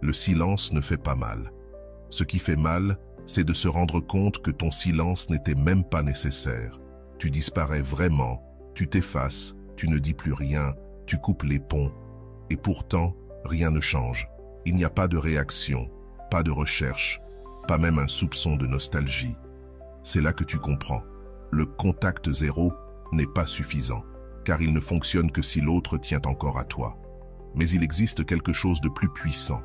Le silence ne fait pas mal. Ce qui fait mal, c'est de se rendre compte que ton silence n'était même pas nécessaire. Tu disparais vraiment, tu t'effaces, tu ne dis plus rien, tu coupes les ponts. Et pourtant, rien ne change. Il n'y a pas de réaction, pas de recherche, pas même un soupçon de nostalgie. C'est là que tu comprends. Le contact zéro n'est pas suffisant, car il ne fonctionne que si l'autre tient encore à toi. Mais il existe quelque chose de plus puissant,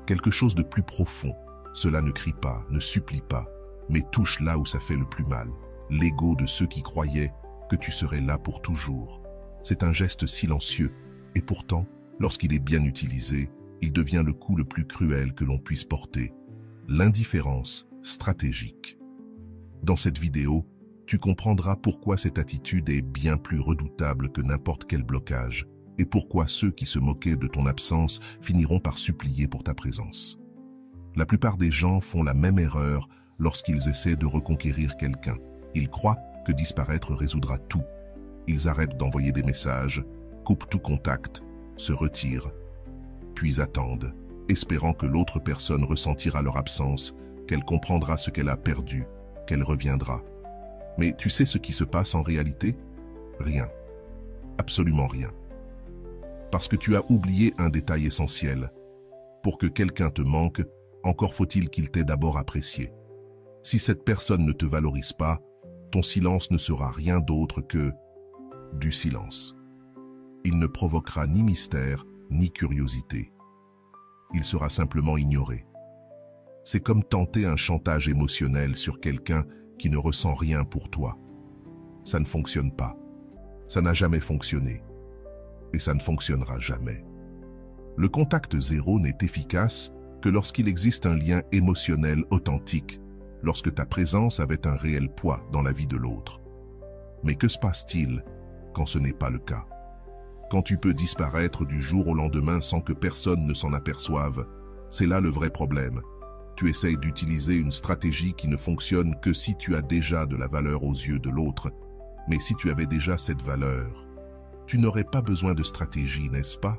quelque chose de plus profond. Cela ne crie pas, ne supplie pas, mais touche là où ça fait le plus mal. L'ego de ceux qui croyaient que tu serais là pour toujours. C'est un geste silencieux, et pourtant, lorsqu'il est bien utilisé, il devient le coup le plus cruel que l'on puisse porter. L'indifférence stratégique. Dans cette vidéo, tu comprendras pourquoi cette attitude est bien plus redoutable que n'importe quel blocage, et pourquoi ceux qui se moquaient de ton absence finiront par supplier pour ta présence. La plupart des gens font la même erreur lorsqu'ils essaient de reconquérir quelqu'un. Ils croient que disparaître résoudra tout. Ils arrêtent d'envoyer des messages, coupent tout contact, se retirent, puis attendent, espérant que l'autre personne ressentira leur absence, qu'elle comprendra ce qu'elle a perdu, qu'elle reviendra. Mais tu sais ce qui se passe en réalité? Rien. Absolument rien. Parce que tu as oublié un détail essentiel. Pour que quelqu'un te manque, encore faut-il qu'il t'ait d'abord apprécié. Si cette personne ne te valorise pas, ton silence ne sera rien d'autre que du silence. Il ne provoquera ni mystère, ni curiosité. Il sera simplement ignoré. C'est comme tenter un chantage émotionnel sur quelqu'un qui ne ressent rien pour toi. Ça ne fonctionne pas. Ça n'a jamais fonctionné. Et ça ne fonctionnera jamais. Le contact zéro n'est efficace que lorsqu'il existe un lien émotionnel authentique, lorsque ta présence avait un réel poids dans la vie de l'autre. Mais que se passe-t-il quand ce n'est pas le cas? Quand tu peux disparaître du jour au lendemain sans que personne ne s'en aperçoive, c'est là le vrai problème. Tu essayes d'utiliser une stratégie qui ne fonctionne que si tu as déjà de la valeur aux yeux de l'autre. Mais si tu avais déjà cette valeur, tu n'aurais pas besoin de stratégie, n'est-ce pas?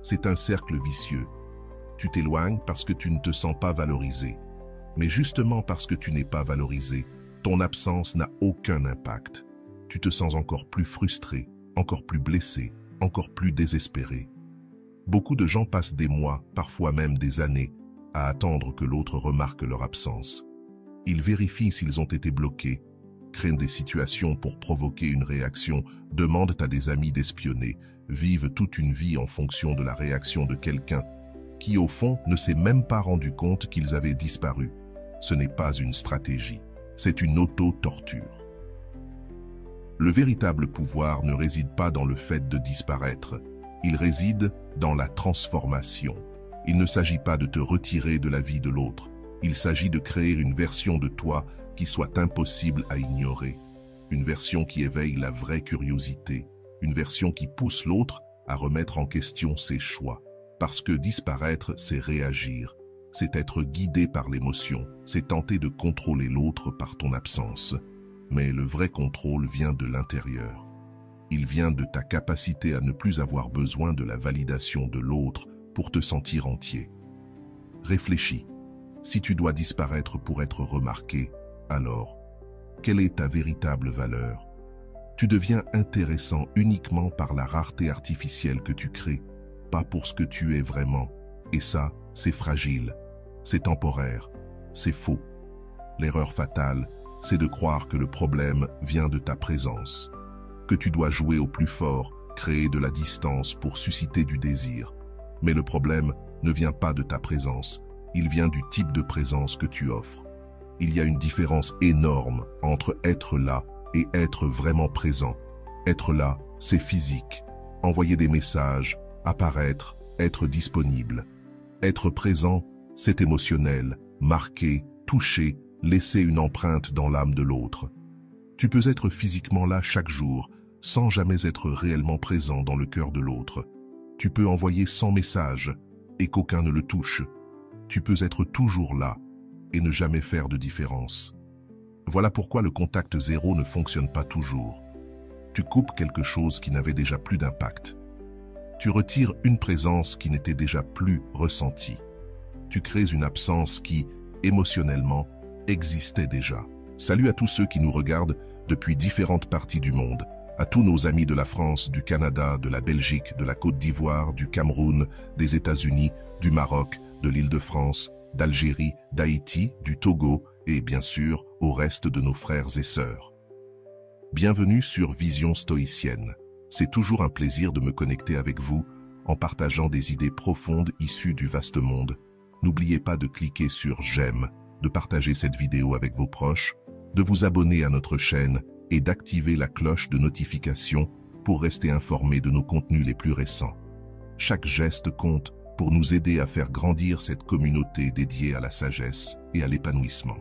C'est un cercle vicieux. Tu t'éloignes parce que tu ne te sens pas valorisé. Mais justement parce que tu n'es pas valorisé, ton absence n'a aucun impact. Tu te sens encore plus frustré, encore plus blessé, encore plus désespéré. Beaucoup de gens passent des mois, parfois même des années, à attendre que l'autre remarque leur absence. Ils vérifient s'ils ont été bloqués, craignent des situations pour provoquer une réaction, demandent à des amis d'espionner, vivent toute une vie en fonction de la réaction de quelqu'un qui, au fond, ne s'est même pas rendu compte qu'ils avaient disparu. Ce n'est pas une stratégie, c'est une auto-torture. Le véritable pouvoir ne réside pas dans le fait de disparaître, il réside dans la transformation. Il ne s'agit pas de te retirer de la vie de l'autre, il s'agit de créer une version de toi qui soit impossible à ignorer, une version qui éveille la vraie curiosité, une version qui pousse l'autre à remettre en question ses choix. Parce que disparaître, c'est réagir, c'est être guidé par l'émotion, c'est tenter de contrôler l'autre par ton absence. Mais le vrai contrôle vient de l'intérieur. Il vient de ta capacité à ne plus avoir besoin de la validation de l'autre pour te sentir entier. Réfléchis. Si tu dois disparaître pour être remarqué, alors, quelle est ta véritable valeur? Tu deviens intéressant uniquement par la rareté artificielle que tu crées, pas pour ce que tu es vraiment. Et ça, c'est fragile, c'est temporaire, c'est faux. L'erreur fatale, c'est de croire que le problème vient de ta présence, que tu dois jouer au plus fort, créer de la distance pour susciter du désir. Mais le problème ne vient pas de ta présence, il vient du type de présence que tu offres. Il y a une différence énorme entre être là et être vraiment présent. Être là, c'est physique. Envoyer des messages, apparaître, être disponible. Être présent, c'est émotionnel, marquer, toucher, laisser une empreinte dans l'âme de l'autre. Tu peux être physiquement là chaque jour, sans jamais être réellement présent dans le cœur de l'autre. Tu peux envoyer 100 messages et qu'aucun ne le touche. Tu peux être toujours là et ne jamais faire de différence. Voilà pourquoi le contact zéro ne fonctionne pas toujours. Tu coupes quelque chose qui n'avait déjà plus d'impact. Tu retires une présence qui n'était déjà plus ressentie. tu crées une absence qui, émotionnellement, existait déjà. Salut à tous ceux qui nous regardent depuis différentes parties du monde, à tous nos amis de la France, du Canada, de la Belgique, de la Côte d'Ivoire, du Cameroun, des États-Unis, du Maroc, de l'Île-de-France, d'Algérie, d'Haïti, du Togo et bien sûr au reste de nos frères et sœurs. Bienvenue sur Vision Stoïcienne. C'est toujours un plaisir de me connecter avec vous en partageant des idées profondes issues du vaste monde. N'oubliez pas de cliquer sur j'aime, de partager cette vidéo avec vos proches, de vous abonner à notre chaîne et d'activer la cloche de notification pour rester informé de nos contenus les plus récents. Chaque geste compte pour nous aider à faire grandir cette communauté dédiée à la sagesse et à l'épanouissement.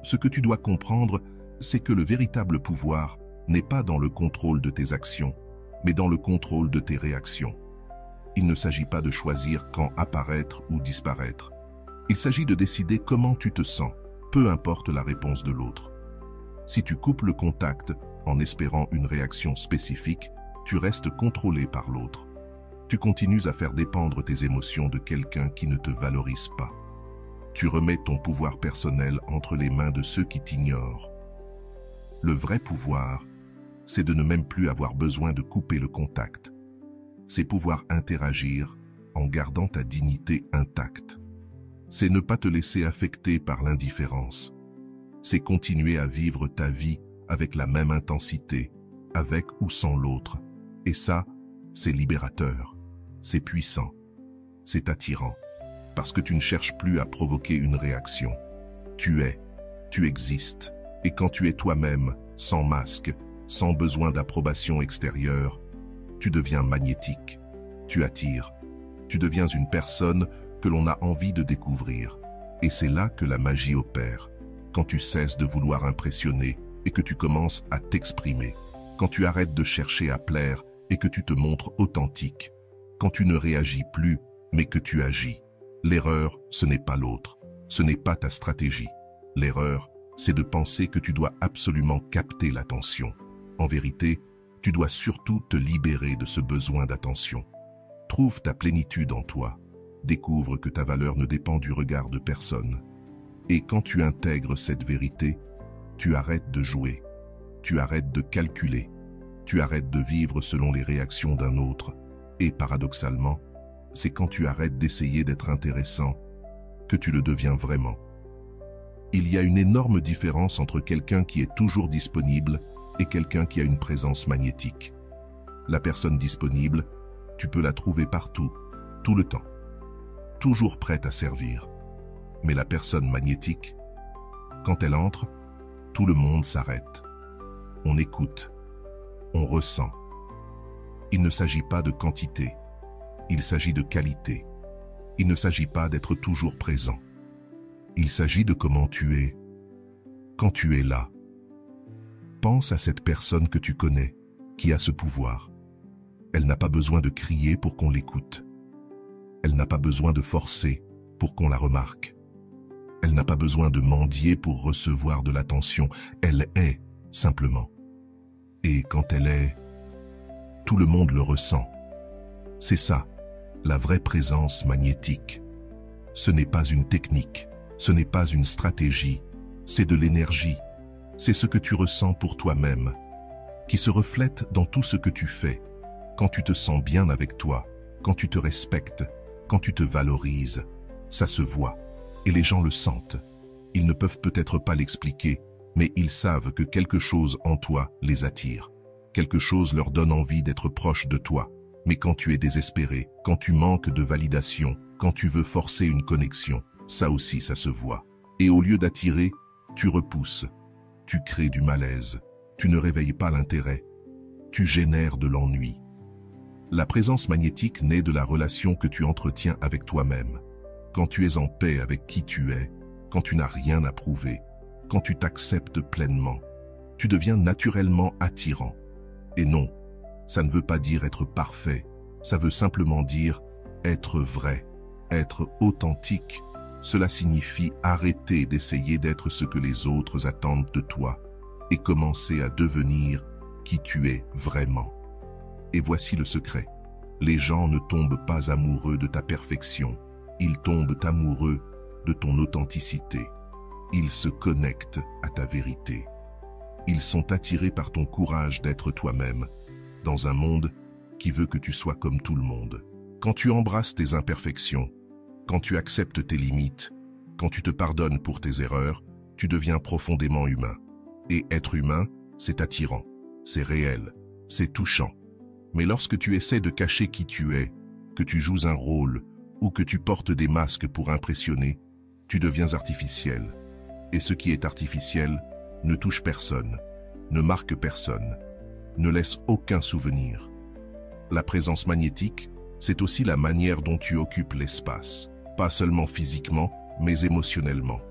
Ce que tu dois comprendre, c'est que le véritable pouvoir n'est pas dans le contrôle de tes actions, mais dans le contrôle de tes réactions. Il ne s'agit pas de choisir quand apparaître ou disparaître. Il s'agit de décider comment tu te sens, peu importe la réponse de l'autre. Si tu coupes le contact en espérant une réaction spécifique, tu restes contrôlé par l'autre. Tu continues à faire dépendre tes émotions de quelqu'un qui ne te valorise pas. Tu remets ton pouvoir personnel entre les mains de ceux qui t'ignorent. Le vrai pouvoir, c'est de ne même plus avoir besoin de couper le contact. C'est pouvoir interagir en gardant ta dignité intacte. C'est ne pas te laisser affecter par l'indifférence. C'est continuer à vivre ta vie avec la même intensité, avec ou sans l'autre. Et ça, c'est libérateur, c'est puissant, c'est attirant. Parce que tu ne cherches plus à provoquer une réaction. Tu existes. Et quand tu es toi-même, sans masque, sans besoin d'approbation extérieure, tu deviens magnétique, tu attires, tu deviens une personne que l'on a envie de découvrir. Et c'est là que la magie opère, quand tu cesses de vouloir impressionner et que tu commences à t'exprimer, quand tu arrêtes de chercher à plaire et que tu te montres authentique, quand tu ne réagis plus mais que tu agis. L'erreur, ce n'est pas l'autre, ce n'est pas ta stratégie. L'erreur, c'est de penser que tu dois absolument capter l'attention. En vérité, tu dois surtout te libérer de ce besoin d'attention. Trouve ta plénitude en toi. Découvre que ta valeur ne dépend du regard de personne. Et quand tu intègres cette vérité, tu arrêtes de jouer, tu arrêtes de calculer, tu arrêtes de vivre selon les réactions d'un autre. Et paradoxalement, c'est quand tu arrêtes d'essayer d'être intéressant que tu le deviens vraiment. Il y a une énorme différence entre quelqu'un qui est toujours disponible et quelqu'un qui a une présence magnétique. La personne disponible, tu peux la trouver partout, tout le temps, toujours prête à servir. Mais la personne magnétique, quand elle entre, tout le monde s'arrête. On écoute, on ressent. Il ne s'agit pas de quantité, il s'agit de qualité. Il ne s'agit pas d'être toujours présent. Il s'agit de comment tu es, quand tu es là. Pense à cette personne que tu connais, qui a ce pouvoir. Elle n'a pas besoin de crier pour qu'on l'écoute. Elle n'a pas besoin de forcer pour qu'on la remarque. Elle n'a pas besoin de mendier pour recevoir de l'attention. Elle est, simplement. Et quand elle est, tout le monde le ressent. C'est ça, la vraie présence magnétique. Ce n'est pas une technique. Ce n'est pas une stratégie, c'est de l'énergie. C'est ce que tu ressens pour toi-même, qui se reflète dans tout ce que tu fais. Quand tu te sens bien avec toi, quand tu te respectes, quand tu te valorises, ça se voit. Et les gens le sentent. Ils ne peuvent peut-être pas l'expliquer, mais ils savent que quelque chose en toi les attire. Quelque chose leur donne envie d'être proche de toi. Mais quand tu es désespéré, quand tu manques de validation, quand tu veux forcer une connexion, ça aussi, ça se voit. Et au lieu d'attirer, tu repousses. Tu crées du malaise. Tu ne réveilles pas l'intérêt. Tu génères de l'ennui. La présence magnétique naît de la relation que tu entretiens avec toi-même. Quand tu es en paix avec qui tu es, quand tu n'as rien à prouver, quand tu t'acceptes pleinement, tu deviens naturellement attirant. Et non, ça ne veut pas dire être parfait. Ça veut simplement dire être vrai, être authentique. Cela signifie arrêter d'essayer d'être ce que les autres attendent de toi et commencer à devenir qui tu es vraiment. Et voici le secret. Les gens ne tombent pas amoureux de ta perfection. Ils tombent amoureux de ton authenticité. Ils se connectent à ta vérité. Ils sont attirés par ton courage d'être toi-même, dans un monde qui veut que tu sois comme tout le monde. Quand tu embrasses tes imperfections, quand tu acceptes tes limites, quand tu te pardonnes pour tes erreurs, tu deviens profondément humain. Et être humain, c'est attirant, c'est réel, c'est touchant. Mais lorsque tu essaies de cacher qui tu es, que tu joues un rôle ou que tu portes des masques pour impressionner, tu deviens artificiel. Et ce qui est artificiel ne touche personne, ne marque personne, ne laisse aucun souvenir. La présence magnétique, c'est aussi la manière dont tu occupes l'espace, pas seulement physiquement, mais émotionnellement.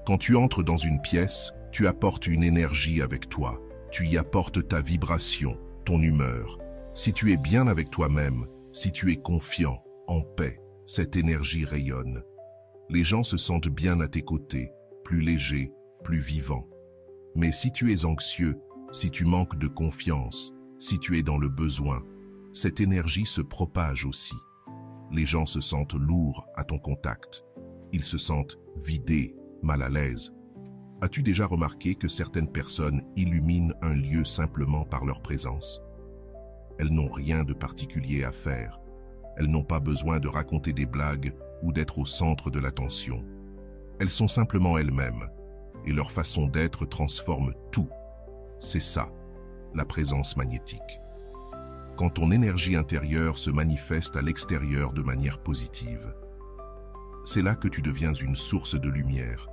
Quand tu entres dans une pièce, tu apportes une énergie avec toi, tu y apportes ta vibration, ton humeur. Si tu es bien avec toi-même, si tu es confiant, en paix, cette énergie rayonne. Les gens se sentent bien à tes côtés, plus légers, plus vivants. Mais si tu es anxieux, si tu manques de confiance, si tu es dans le besoin, cette énergie se propage aussi. Les gens se sentent lourds à ton contact. Ils se sentent vidés, mal à l'aise. As-tu déjà remarqué que certaines personnes illuminent un lieu simplement par leur présence? Elles n'ont rien de particulier à faire. Elles n'ont pas besoin de raconter des blagues ou d'être au centre de l'attention. Elles sont simplement elles-mêmes, et leur façon d'être transforme tout. C'est ça, la présence magnétique. Quand ton énergie intérieure se manifeste à l'extérieur de manière positive, c'est là que tu deviens une source de lumière,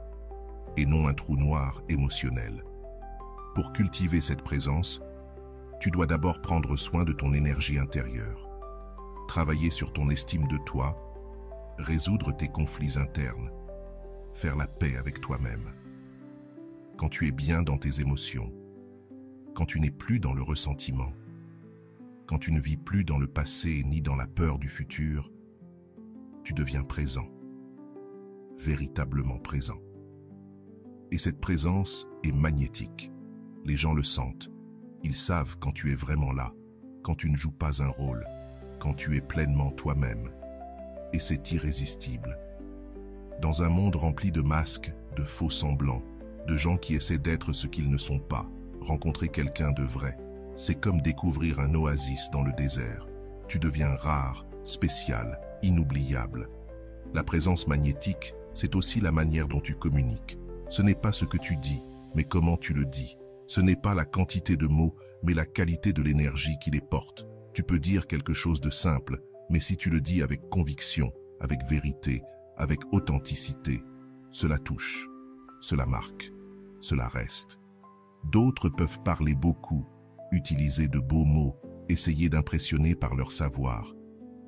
et non un trou noir émotionnel. Pour cultiver cette présence, tu dois d'abord prendre soin de ton énergie intérieure, travailler sur ton estime de toi, résoudre tes conflits internes, faire la paix avec toi-même. Quand tu es bien dans tes émotions, quand tu n'es plus dans le ressentiment, quand tu ne vis plus dans le passé ni dans la peur du futur, tu deviens présent, véritablement présent. Et cette présence est magnétique. Les gens le sentent. Ils savent quand tu es vraiment là, quand tu ne joues pas un rôle, quand tu es pleinement toi-même. Et c'est irrésistible. Dans un monde rempli de masques, de faux semblants, de gens qui essaient d'être ce qu'ils ne sont pas, rencontrer quelqu'un de vrai, c'est comme découvrir un oasis dans le désert. Tu deviens rare, spécial, inoubliable. La présence magnétique, c'est aussi la manière dont tu communiques. Ce n'est pas ce que tu dis, mais comment tu le dis. Ce n'est pas la quantité de mots, mais la qualité de l'énergie qui les porte. Tu peux dire quelque chose de simple, mais si tu le dis avec conviction, avec vérité, avec authenticité, cela touche, cela marque, cela reste. D'autres peuvent parler beaucoup, utiliser de beaux mots, essayer d'impressionner par leur savoir.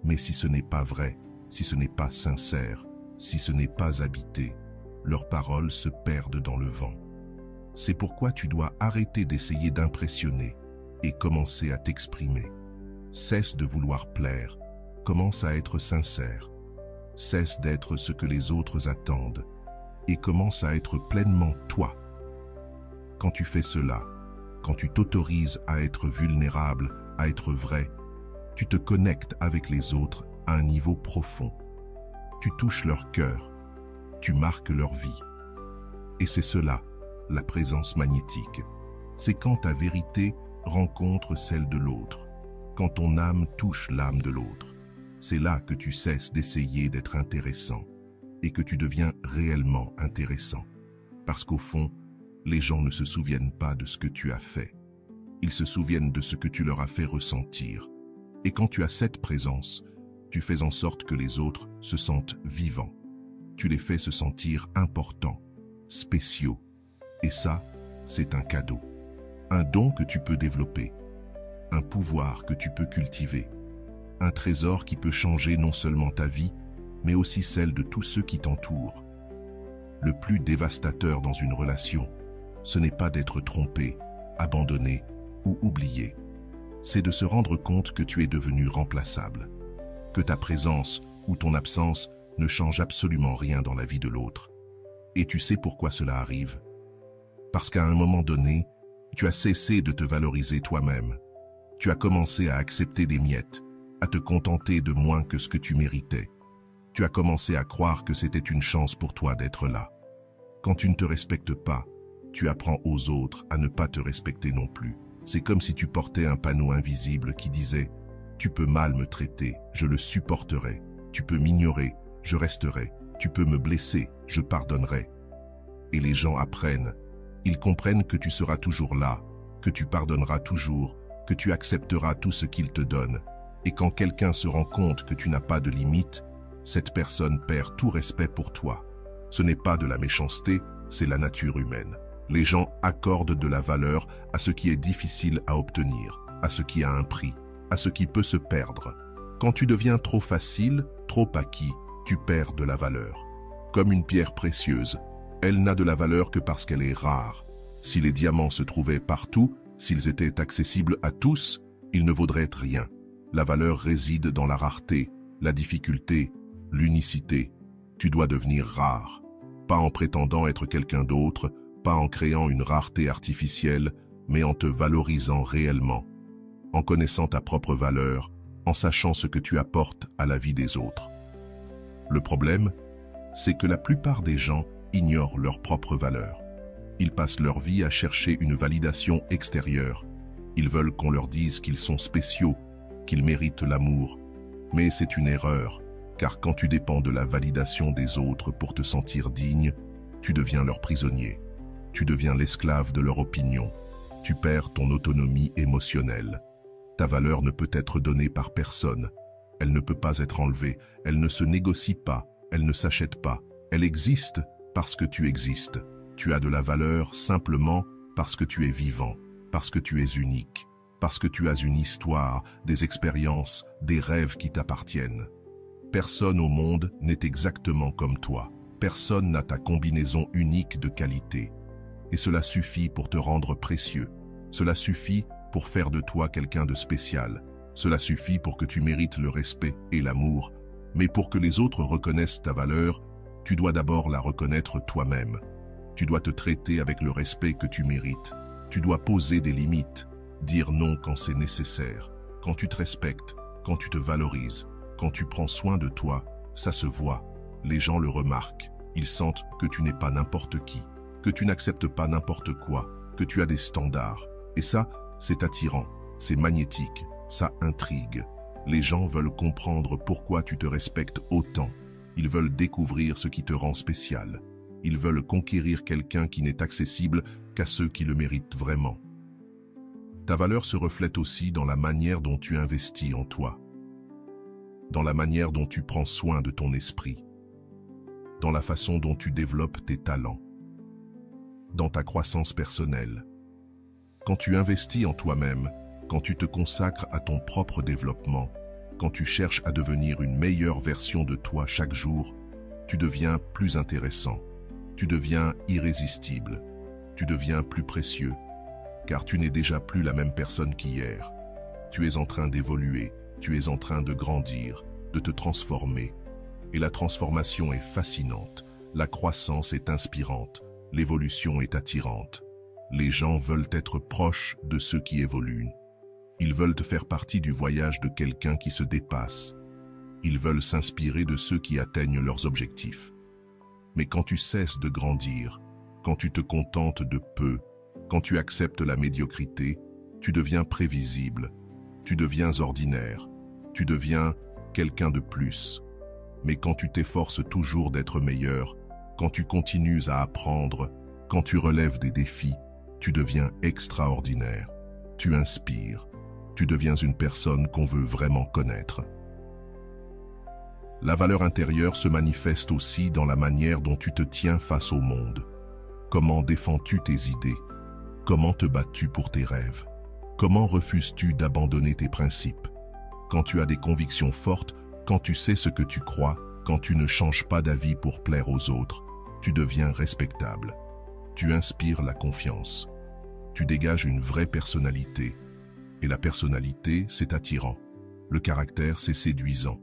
Mais si ce n'est pas vrai, si ce n'est pas sincère, si ce n'est pas habité, leurs paroles se perdent dans le vent. C'est pourquoi tu dois arrêter d'essayer d'impressionner et commencer à t'exprimer. Cesse de vouloir plaire, commence à être sincère. Cesse d'être ce que les autres attendent et commence à être pleinement toi. Quand tu fais cela, quand tu t'autorises à être vulnérable, à être vrai, tu te connectes avec les autres à un niveau profond. Tu touches leur cœur, tu marques leur vie. Et c'est cela, la présence magnétique. C'est quand ta vérité rencontre celle de l'autre, quand ton âme touche l'âme de l'autre. C'est là que tu cesses d'essayer d'être intéressant et que tu deviens réellement intéressant. Parce qu'au fond, les gens ne se souviennent pas de ce que tu as fait. Ils se souviennent de ce que tu leur as fait ressentir. Et quand tu as cette présence, tu fais en sorte que les autres se sentent vivants. Tu les fais se sentir importants, spéciaux. Et ça, c'est un cadeau. Un don que tu peux développer. Un pouvoir que tu peux cultiver. Un trésor qui peut changer non seulement ta vie, mais aussi celle de tous ceux qui t'entourent. Le plus dévastateur dans une relation, ce n'est pas d'être trompé, abandonné ou oublié. C'est de se rendre compte que tu es devenu remplaçable, que ta présence ou ton absence ne change absolument rien dans la vie de l'autre. Et tu sais pourquoi cela arrive? Parce qu'à un moment donné, tu as cessé de te valoriser toi-même. Tu as commencé à accepter des miettes, à te contenter de moins que ce que tu méritais. Tu as commencé à croire que c'était une chance pour toi d'être là. Quand tu ne te respectes pas, tu apprends aux autres à ne pas te respecter non plus. C'est comme si tu portais un panneau invisible qui disait « Tu peux mal me traiter, je le supporterai. Tu peux m'ignorer, je resterai. Tu peux me blesser, je pardonnerai. » Et les gens apprennent. Ils comprennent que tu seras toujours là, que tu pardonneras toujours, que tu accepteras tout ce qu'ils te donnent. Et quand quelqu'un se rend compte que tu n'as pas de limite, cette personne perd tout respect pour toi. Ce n'est pas de la méchanceté, c'est la nature humaine. Les gens accordent de la valeur à ce qui est difficile à obtenir, à ce qui a un prix, à ce qui peut se perdre. Quand tu deviens trop facile, trop acquis, tu perds de la valeur. Comme une pierre précieuse, elle n'a de la valeur que parce qu'elle est rare. Si les diamants se trouvaient partout, s'ils étaient accessibles à tous, ils ne vaudraient rien. La valeur réside dans la rareté, la difficulté, l'unicité. Tu dois devenir rare. Pas en prétendant être quelqu'un d'autre, pas en créant une rareté artificielle, mais en te valorisant réellement, en connaissant ta propre valeur, en sachant ce que tu apportes à la vie des autres. Le problème, c'est que la plupart des gens ignorent leur propre valeur. Ils passent leur vie à chercher une validation extérieure. Ils veulent qu'on leur dise qu'ils sont spéciaux, qu'ils méritent l'amour. Mais c'est une erreur, car quand tu dépends de la validation des autres pour te sentir digne, tu deviens leur prisonnier. Tu deviens l'esclave de leur opinion. Tu perds ton autonomie émotionnelle. Ta valeur ne peut être donnée par personne. Elle ne peut pas être enlevée. Elle ne se négocie pas. Elle ne s'achète pas. Elle existe parce que tu existes. Tu as de la valeur simplement parce que tu es vivant, parce que tu es unique, parce que tu as une histoire, des expériences, des rêves qui t'appartiennent. Personne au monde n'est exactement comme toi. Personne n'a ta combinaison unique de qualités. Et cela suffit pour te rendre précieux. Cela suffit pour faire de toi quelqu'un de spécial. Cela suffit pour que tu mérites le respect et l'amour. Mais pour que les autres reconnaissent ta valeur, tu dois d'abord la reconnaître toi-même. Tu dois te traiter avec le respect que tu mérites. Tu dois poser des limites, dire non quand c'est nécessaire. Quand tu te respectes, quand tu te valorises, quand tu prends soin de toi, ça se voit. Les gens le remarquent. Ils sentent que tu n'es pas n'importe qui, que tu n'acceptes pas n'importe quoi, que tu as des standards. Et ça, c'est attirant, c'est magnétique, ça intrigue. Les gens veulent comprendre pourquoi tu te respectes autant. Ils veulent découvrir ce qui te rend spécial. Ils veulent conquérir quelqu'un qui n'est accessible qu'à ceux qui le méritent vraiment. Ta valeur se reflète aussi dans la manière dont tu investis en toi, dans la manière dont tu prends soin de ton esprit, dans la façon dont tu développes tes talents, dans ta croissance personnelle. Quand tu investis en toi-même, quand tu te consacres à ton propre développement, quand tu cherches à devenir une meilleure version de toi chaque jour, tu deviens plus intéressant, tu deviens irrésistible, tu deviens plus précieux, car tu n'es déjà plus la même personne qu'hier. Tu es en train d'évoluer, tu es en train de grandir, de te transformer. Et la transformation est fascinante, la croissance est inspirante, l'évolution est attirante. Les gens veulent être proches de ceux qui évoluent. Ils veulent faire partie du voyage de quelqu'un qui se dépasse. Ils veulent s'inspirer de ceux qui atteignent leurs objectifs. Mais quand tu cesses de grandir, quand tu te contentes de peu, quand tu acceptes la médiocrité, tu deviens prévisible, tu deviens ordinaire, tu deviens quelqu'un de plus. Mais quand tu t'efforces toujours d'être meilleur, quand tu continues à apprendre, quand tu relèves des défis, tu deviens extraordinaire. Tu inspires. Tu deviens une personne qu'on veut vraiment connaître. La valeur intérieure se manifeste aussi dans la manière dont tu te tiens face au monde. Comment défends-tu tes idées? Comment te bats-tu pour tes rêves? Comment refuses-tu d'abandonner tes principes? Quand tu as des convictions fortes, quand tu sais ce que tu crois, quand tu ne changes pas d'avis pour plaire aux autres, tu deviens respectable. Tu inspires la confiance. Tu dégages une vraie personnalité. Et la personnalité, c'est attirant. Le caractère, c'est séduisant.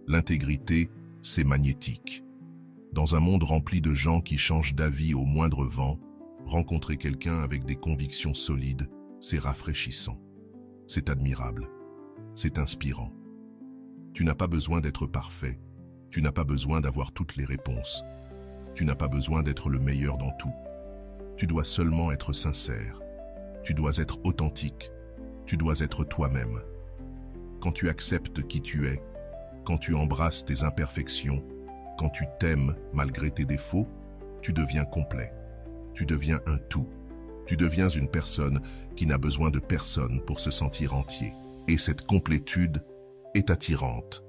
L'intégrité, c'est magnétique. Dans un monde rempli de gens qui changent d'avis au moindre vent, rencontrer quelqu'un avec des convictions solides, c'est rafraîchissant. C'est admirable. C'est inspirant. Tu n'as pas besoin d'être parfait. Tu n'as pas besoin d'avoir toutes les réponses. Tu n'as pas besoin d'être le meilleur dans tout. Tu dois seulement être sincère. Tu dois être authentique. Tu dois être toi-même. Quand tu acceptes qui tu es, quand tu embrasses tes imperfections, quand tu t'aimes malgré tes défauts, tu deviens complet. Tu deviens un tout. Tu deviens une personne qui n'a besoin de personne pour se sentir entier. Et cette complétude est attirante.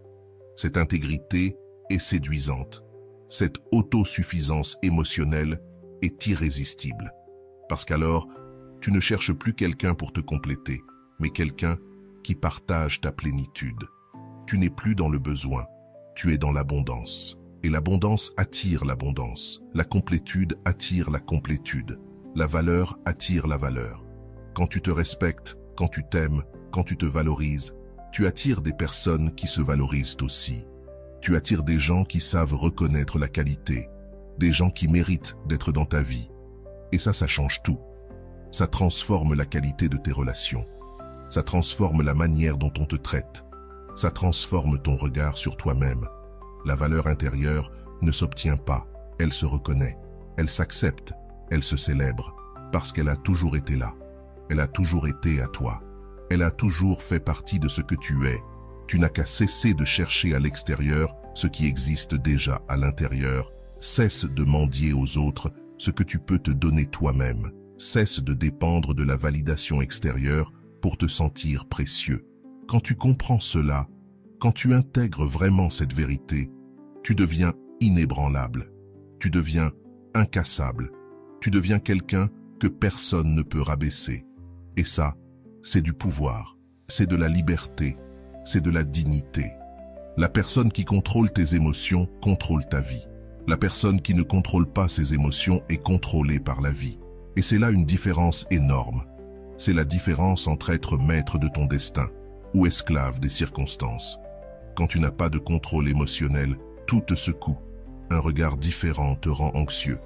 Cette intégrité est séduisante. Cette autosuffisance émotionnelle est irrésistible. Parce qu'alors, tu ne cherches plus quelqu'un pour te compléter, mais quelqu'un qui partage ta plénitude. Tu n'es plus dans le besoin, tu es dans l'abondance. Et l'abondance attire l'abondance. La complétude attire la complétude. La valeur attire la valeur. Quand tu te respectes, quand tu t'aimes, quand tu te valorises, tu attires des personnes qui se valorisent aussi. Tu attires des gens qui savent reconnaître la qualité, des gens qui méritent d'être dans ta vie. Et ça change tout. Ça transforme la qualité de tes relations. Ça transforme la manière dont on te traite. Ça transforme ton regard sur toi-même. La valeur intérieure ne s'obtient pas, elle se reconnaît, elle s'accepte, elle se célèbre, parce qu'elle a toujours été là. Elle a toujours été à toi. Elle a toujours fait partie de ce que tu es. Tu n'as qu'à cesser de chercher à l'extérieur ce qui existe déjà à l'intérieur. Cesse de mendier aux autres ce que tu peux te donner toi-même. Cesse de dépendre de la validation extérieure pour te sentir précieux. Quand tu comprends cela, quand tu intègres vraiment cette vérité, tu deviens inébranlable. Tu deviens incassable. Tu deviens quelqu'un que personne ne peut rabaisser. Et ça, c'est du pouvoir, c'est de la liberté, c'est de la dignité. La personne qui contrôle tes émotions contrôle ta vie. La personne qui ne contrôle pas ses émotions est contrôlée par la vie. Et c'est là une différence énorme. C'est la différence entre être maître de ton destin ou esclave des circonstances. Quand tu n'as pas de contrôle émotionnel, tout te secoue. Un regard différent te rend anxieux.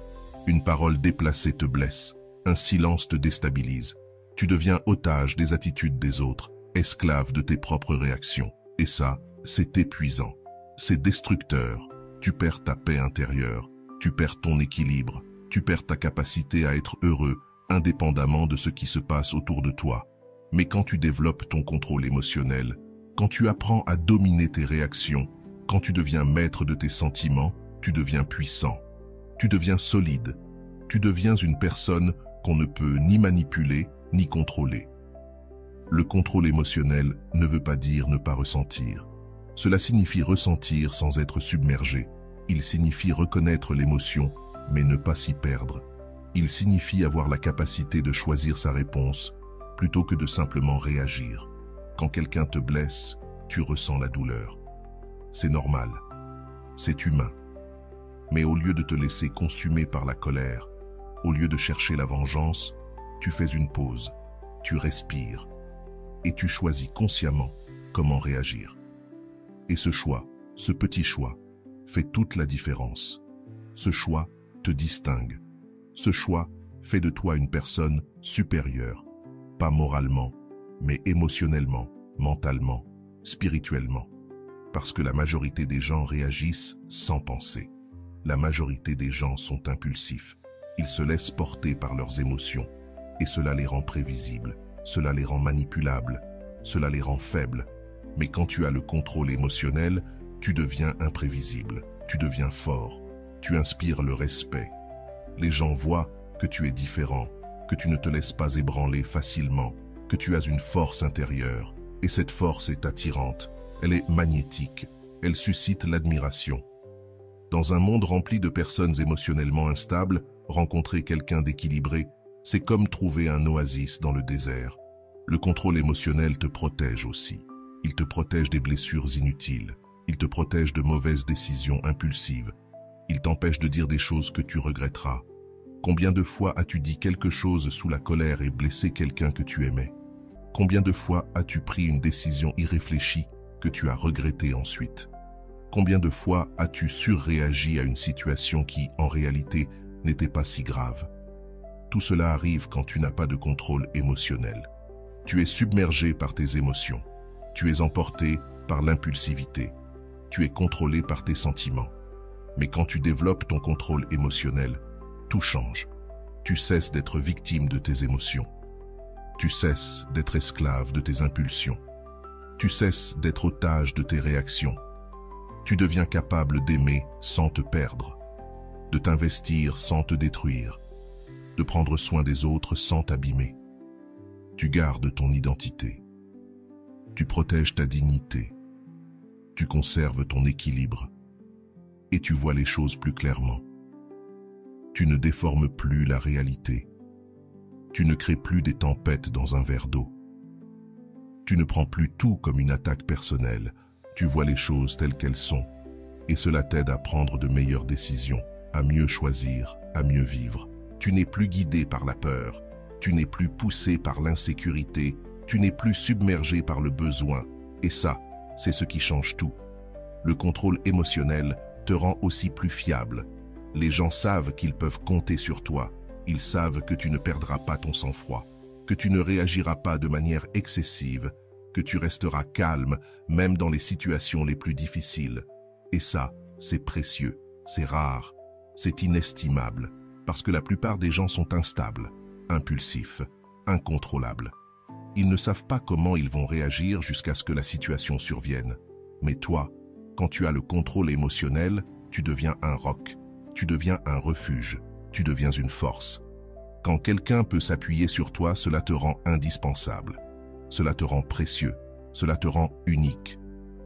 Une parole déplacée te blesse. Un silence te déstabilise. Tu deviens otage des attitudes des autres, esclave de tes propres réactions. Et ça, c'est épuisant. C'est destructeur. Tu perds ta paix intérieure. Tu perds ton équilibre. Tu perds ta capacité à être heureux, indépendamment de ce qui se passe autour de toi. Mais quand tu développes ton contrôle émotionnel, quand tu apprends à dominer tes réactions, quand tu deviens maître de tes sentiments, tu deviens puissant. Tu deviens solide. Tu deviens une personne qu'on ne peut ni manipuler, ni contrôler. Le contrôle émotionnel ne veut pas dire ne pas ressentir. Cela signifie ressentir sans être submergé. Il signifie reconnaître l'émotion, mais ne pas s'y perdre. Il signifie avoir la capacité de choisir sa réponse, plutôt que de simplement réagir. Quand quelqu'un te blesse, tu ressens la douleur. C'est normal. C'est humain. Mais au lieu de te laisser consumer par la colère, au lieu de chercher la vengeance, tu fais une pause, tu respires et tu choisis consciemment comment réagir. Et ce choix, ce petit choix, fait toute la différence. Ce choix te distingue. Ce choix fait de toi une personne supérieure, pas moralement, mais émotionnellement, mentalement, spirituellement. Parce que la majorité des gens réagissent sans penser. La majorité des gens sont impulsifs. Ils se laissent porter par leurs émotions. Et cela les rend prévisibles, cela les rend manipulables, cela les rend faibles. Mais quand tu as le contrôle émotionnel, tu deviens imprévisible, tu deviens fort, tu inspires le respect. Les gens voient que tu es différent, que tu ne te laisses pas ébranler facilement, que tu as une force intérieure. Et cette force est attirante, elle est magnétique, elle suscite l'admiration. Dans un monde rempli de personnes émotionnellement instables, rencontrer quelqu'un d'équilibré, c'est comme trouver un oasis dans le désert. Le contrôle émotionnel te protège aussi. Il te protège des blessures inutiles. Il te protège de mauvaises décisions impulsives. Il t'empêche de dire des choses que tu regretteras. Combien de fois as-tu dit quelque chose sous la colère et blessé quelqu'un que tu aimais? Combien de fois as-tu pris une décision irréfléchie que tu as regrettée ensuite? Combien de fois as-tu surréagi à une situation qui, en réalité, n'était pas si grave? Tout cela arrive quand tu n'as pas de contrôle émotionnel. Tu es submergé par tes émotions. Tu es emporté par l'impulsivité. tu es contrôlé par tes sentiments. Mais quand tu développes ton contrôle émotionnel, tout change. Tu cesses d'être victime de tes émotions. Tu cesses d'être esclave de tes impulsions. Tu cesses d'être otage de tes réactions. Tu deviens capable d'aimer sans te perdre, de t'investir sans te détruire, de prendre soin des autres sans t'abîmer. Tu gardes ton identité. Tu protèges ta dignité. Tu conserves ton équilibre. Et tu vois les choses plus clairement. Tu ne déformes plus la réalité. Tu ne crées plus des tempêtes dans un verre d'eau. Tu ne prends plus tout comme une attaque personnelle. Tu vois les choses telles qu'elles sont. Et cela t'aide à prendre de meilleures décisions, à mieux choisir, à mieux vivre. Tu n'es plus guidé par la peur. Tu n'es plus poussé par l'insécurité. Tu n'es plus submergé par le besoin. Et ça, c'est ce qui change tout. Le contrôle émotionnel te rend aussi plus fiable. Les gens savent qu'ils peuvent compter sur toi. Ils savent que tu ne perdras pas ton sang-froid, que tu ne réagiras pas de manière excessive, que tu resteras calme, même dans les situations les plus difficiles. Et ça, c'est précieux, c'est rare, c'est inestimable, parce que la plupart des gens sont instables, impulsifs, incontrôlables. Ils ne savent pas comment ils vont réagir jusqu'à ce que la situation survienne. Mais toi, quand tu as le contrôle émotionnel, tu deviens un roc, tu deviens un refuge, tu deviens une force. Quand quelqu'un peut s'appuyer sur toi, cela te rend indispensable. Cela te rend précieux, cela te rend unique.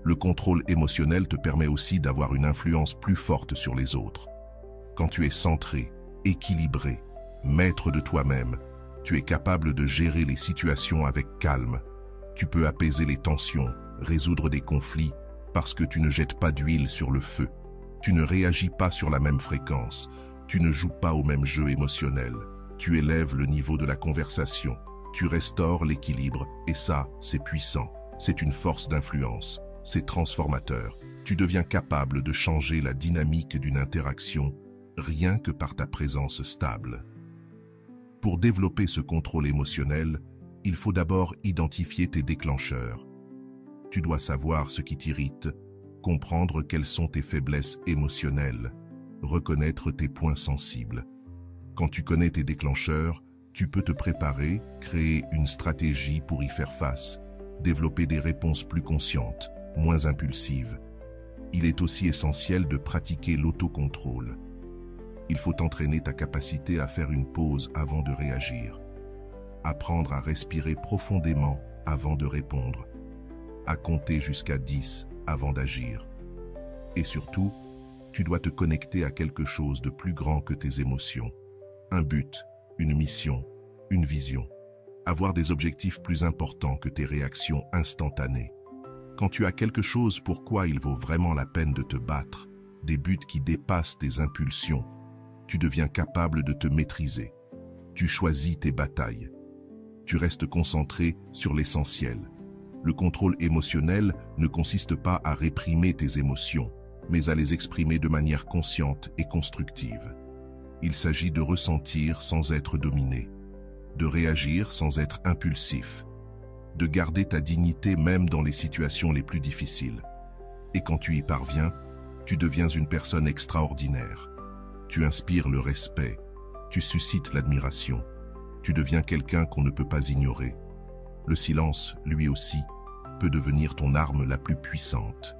Le contrôle émotionnel te permet aussi d'avoir une influence plus forte sur les autres. Quand tu es centré, équilibré, maître de toi-même, tu es capable de gérer les situations avec calme. Tu peux apaiser les tensions, résoudre des conflits, parce que tu ne jettes pas d'huile sur le feu. Tu ne réagis pas sur la même fréquence. Tu ne joues pas au même jeu émotionnel. Tu élèves le niveau de la conversation. Tu restaures l'équilibre. Et ça, c'est puissant. C'est une force d'influence. C'est transformateur. Tu deviens capable de changer la dynamique d'une interaction rien que par ta présence stable. Pour développer ce contrôle émotionnel, il faut d'abord identifier tes déclencheurs. Tu dois savoir ce qui t'irrite, comprendre quelles sont tes faiblesses émotionnelles, reconnaître tes points sensibles. Quand tu connais tes déclencheurs, tu peux te préparer, créer une stratégie pour y faire face, développer des réponses plus conscientes, moins impulsives. Il est aussi essentiel de pratiquer l'autocontrôle. Il faut entraîner ta capacité à faire une pause avant de réagir, apprendre à respirer profondément avant de répondre, à compter jusqu'à 10 avant d'agir. Et surtout, tu dois te connecter à quelque chose de plus grand que tes émotions. Un but, une mission, une vision. Avoir des objectifs plus importants que tes réactions instantanées. Quand tu as quelque chose pour quoi il vaut vraiment la peine de te battre, des buts qui dépassent tes impulsions, tu deviens capable de te maîtriser. Tu choisis tes batailles. Tu restes concentré sur l'essentiel. Le contrôle émotionnel ne consiste pas à réprimer tes émotions, mais à les exprimer de manière consciente et constructive. Il s'agit de ressentir sans être dominé, de réagir sans être impulsif, de garder ta dignité même dans les situations les plus difficiles. Et quand tu y parviens, tu deviens une personne extraordinaire. Tu inspires le respect, tu suscites l'admiration, tu deviens quelqu'un qu'on ne peut pas ignorer. Le silence, lui aussi, peut devenir ton arme la plus puissante.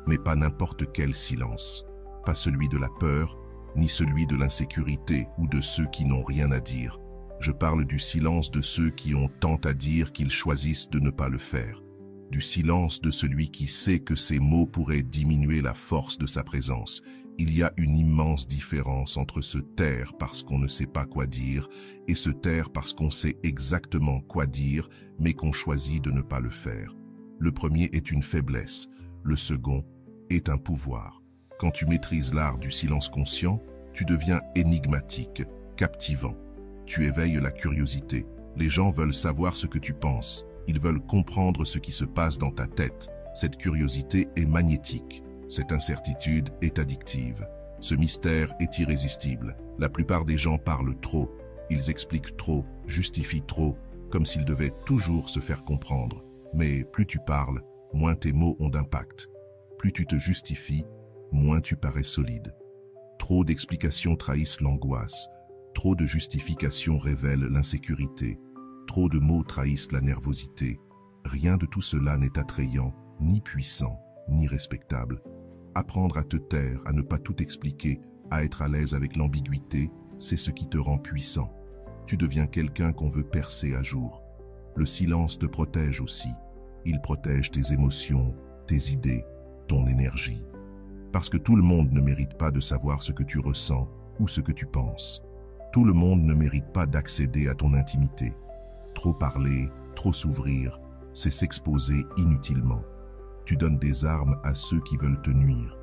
Mais pas n'importe quel silence, pas celui de la peur, ni celui de l'insécurité ou de ceux qui n'ont rien à dire. Je parle du silence de ceux qui ont tant à dire qu'ils choisissent de ne pas le faire. Du silence de celui qui sait que ses mots pourraient diminuer la force de sa présence. Il y a une immense différence entre se taire parce qu'on ne sait pas quoi dire et se taire parce qu'on sait exactement quoi dire, mais qu'on choisit de ne pas le faire. Le premier est une faiblesse, le second est un pouvoir. Quand tu maîtrises l'art du silence conscient, tu deviens énigmatique, captivant. Tu éveilles la curiosité. Les gens veulent savoir ce que tu penses. Ils veulent comprendre ce qui se passe dans ta tête. Cette curiosité est magnétique. Cette incertitude est addictive. Ce mystère est irrésistible. La plupart des gens parlent trop. Ils expliquent trop, justifient trop, comme s'ils devaient toujours se faire comprendre. Mais plus tu parles, moins tes mots ont d'impact. Plus tu te justifies, moins tu parais solide. Trop d'explications trahissent l'angoisse. Trop de justifications révèlent l'insécurité. Trop de mots trahissent la nervosité. Rien de tout cela n'est attrayant, ni puissant, ni respectable. Apprendre à te taire, à ne pas tout expliquer, à être à l'aise avec l'ambiguïté, c'est ce qui te rend puissant. Tu deviens quelqu'un qu'on veut percer à jour. Le silence te protège aussi. Il protège tes émotions, tes idées, ton énergie. Parce que tout le monde ne mérite pas de savoir ce que tu ressens ou ce que tu penses. Tout le monde ne mérite pas d'accéder à ton intimité. Trop parler, trop s'ouvrir, c'est s'exposer inutilement. Tu donnes des armes à ceux qui veulent te nuire.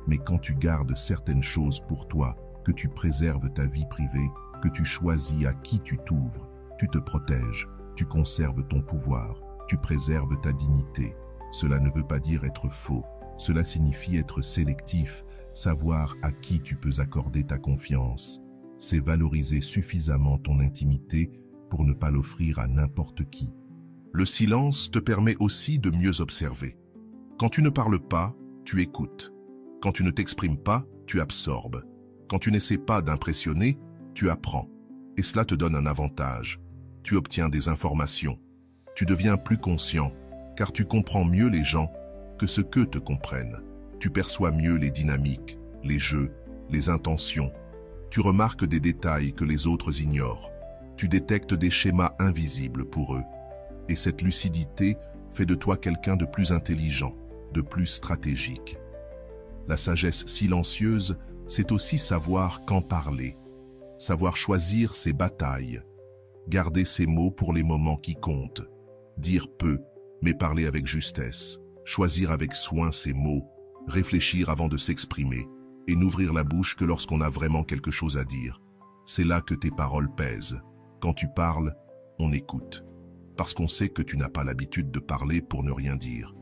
Mais quand tu gardes certaines choses pour toi, que tu préserves ta vie privée, que tu choisis à qui tu t'ouvres, tu te protèges, tu conserves ton pouvoir, tu préserves ta dignité. Cela ne veut pas dire être faux, cela signifie être sélectif, savoir à qui tu peux accorder ta confiance. C'est valoriser suffisamment ton intimité pour ne pas l'offrir à n'importe qui. Le silence te permet aussi de mieux observer. Quand tu ne parles pas, tu écoutes. Quand tu ne t'exprimes pas, tu absorbes. Quand tu n'essaies pas d'impressionner, tu apprends. Et cela te donne un avantage. Tu obtiens des informations. Tu deviens plus conscient, car tu comprends mieux les gens que ce qu'eux te comprennent. Tu perçois mieux les dynamiques, les jeux, les intentions. Tu remarques des détails que les autres ignorent. Tu détectes des schémas invisibles pour eux. Et cette lucidité fait de toi quelqu'un de plus intelligent, de plus stratégique. La sagesse silencieuse, c'est aussi savoir quand parler, savoir choisir ses batailles, garder ses mots pour les moments qui comptent, dire peu, mais parler avec justesse, choisir avec soin ses mots, réfléchir avant de s'exprimer, et n'ouvrir la bouche que lorsqu'on a vraiment quelque chose à dire. C'est là que tes paroles pèsent. Quand tu parles, on écoute, parce qu'on sait que tu n'as pas l'habitude de parler pour ne rien dire.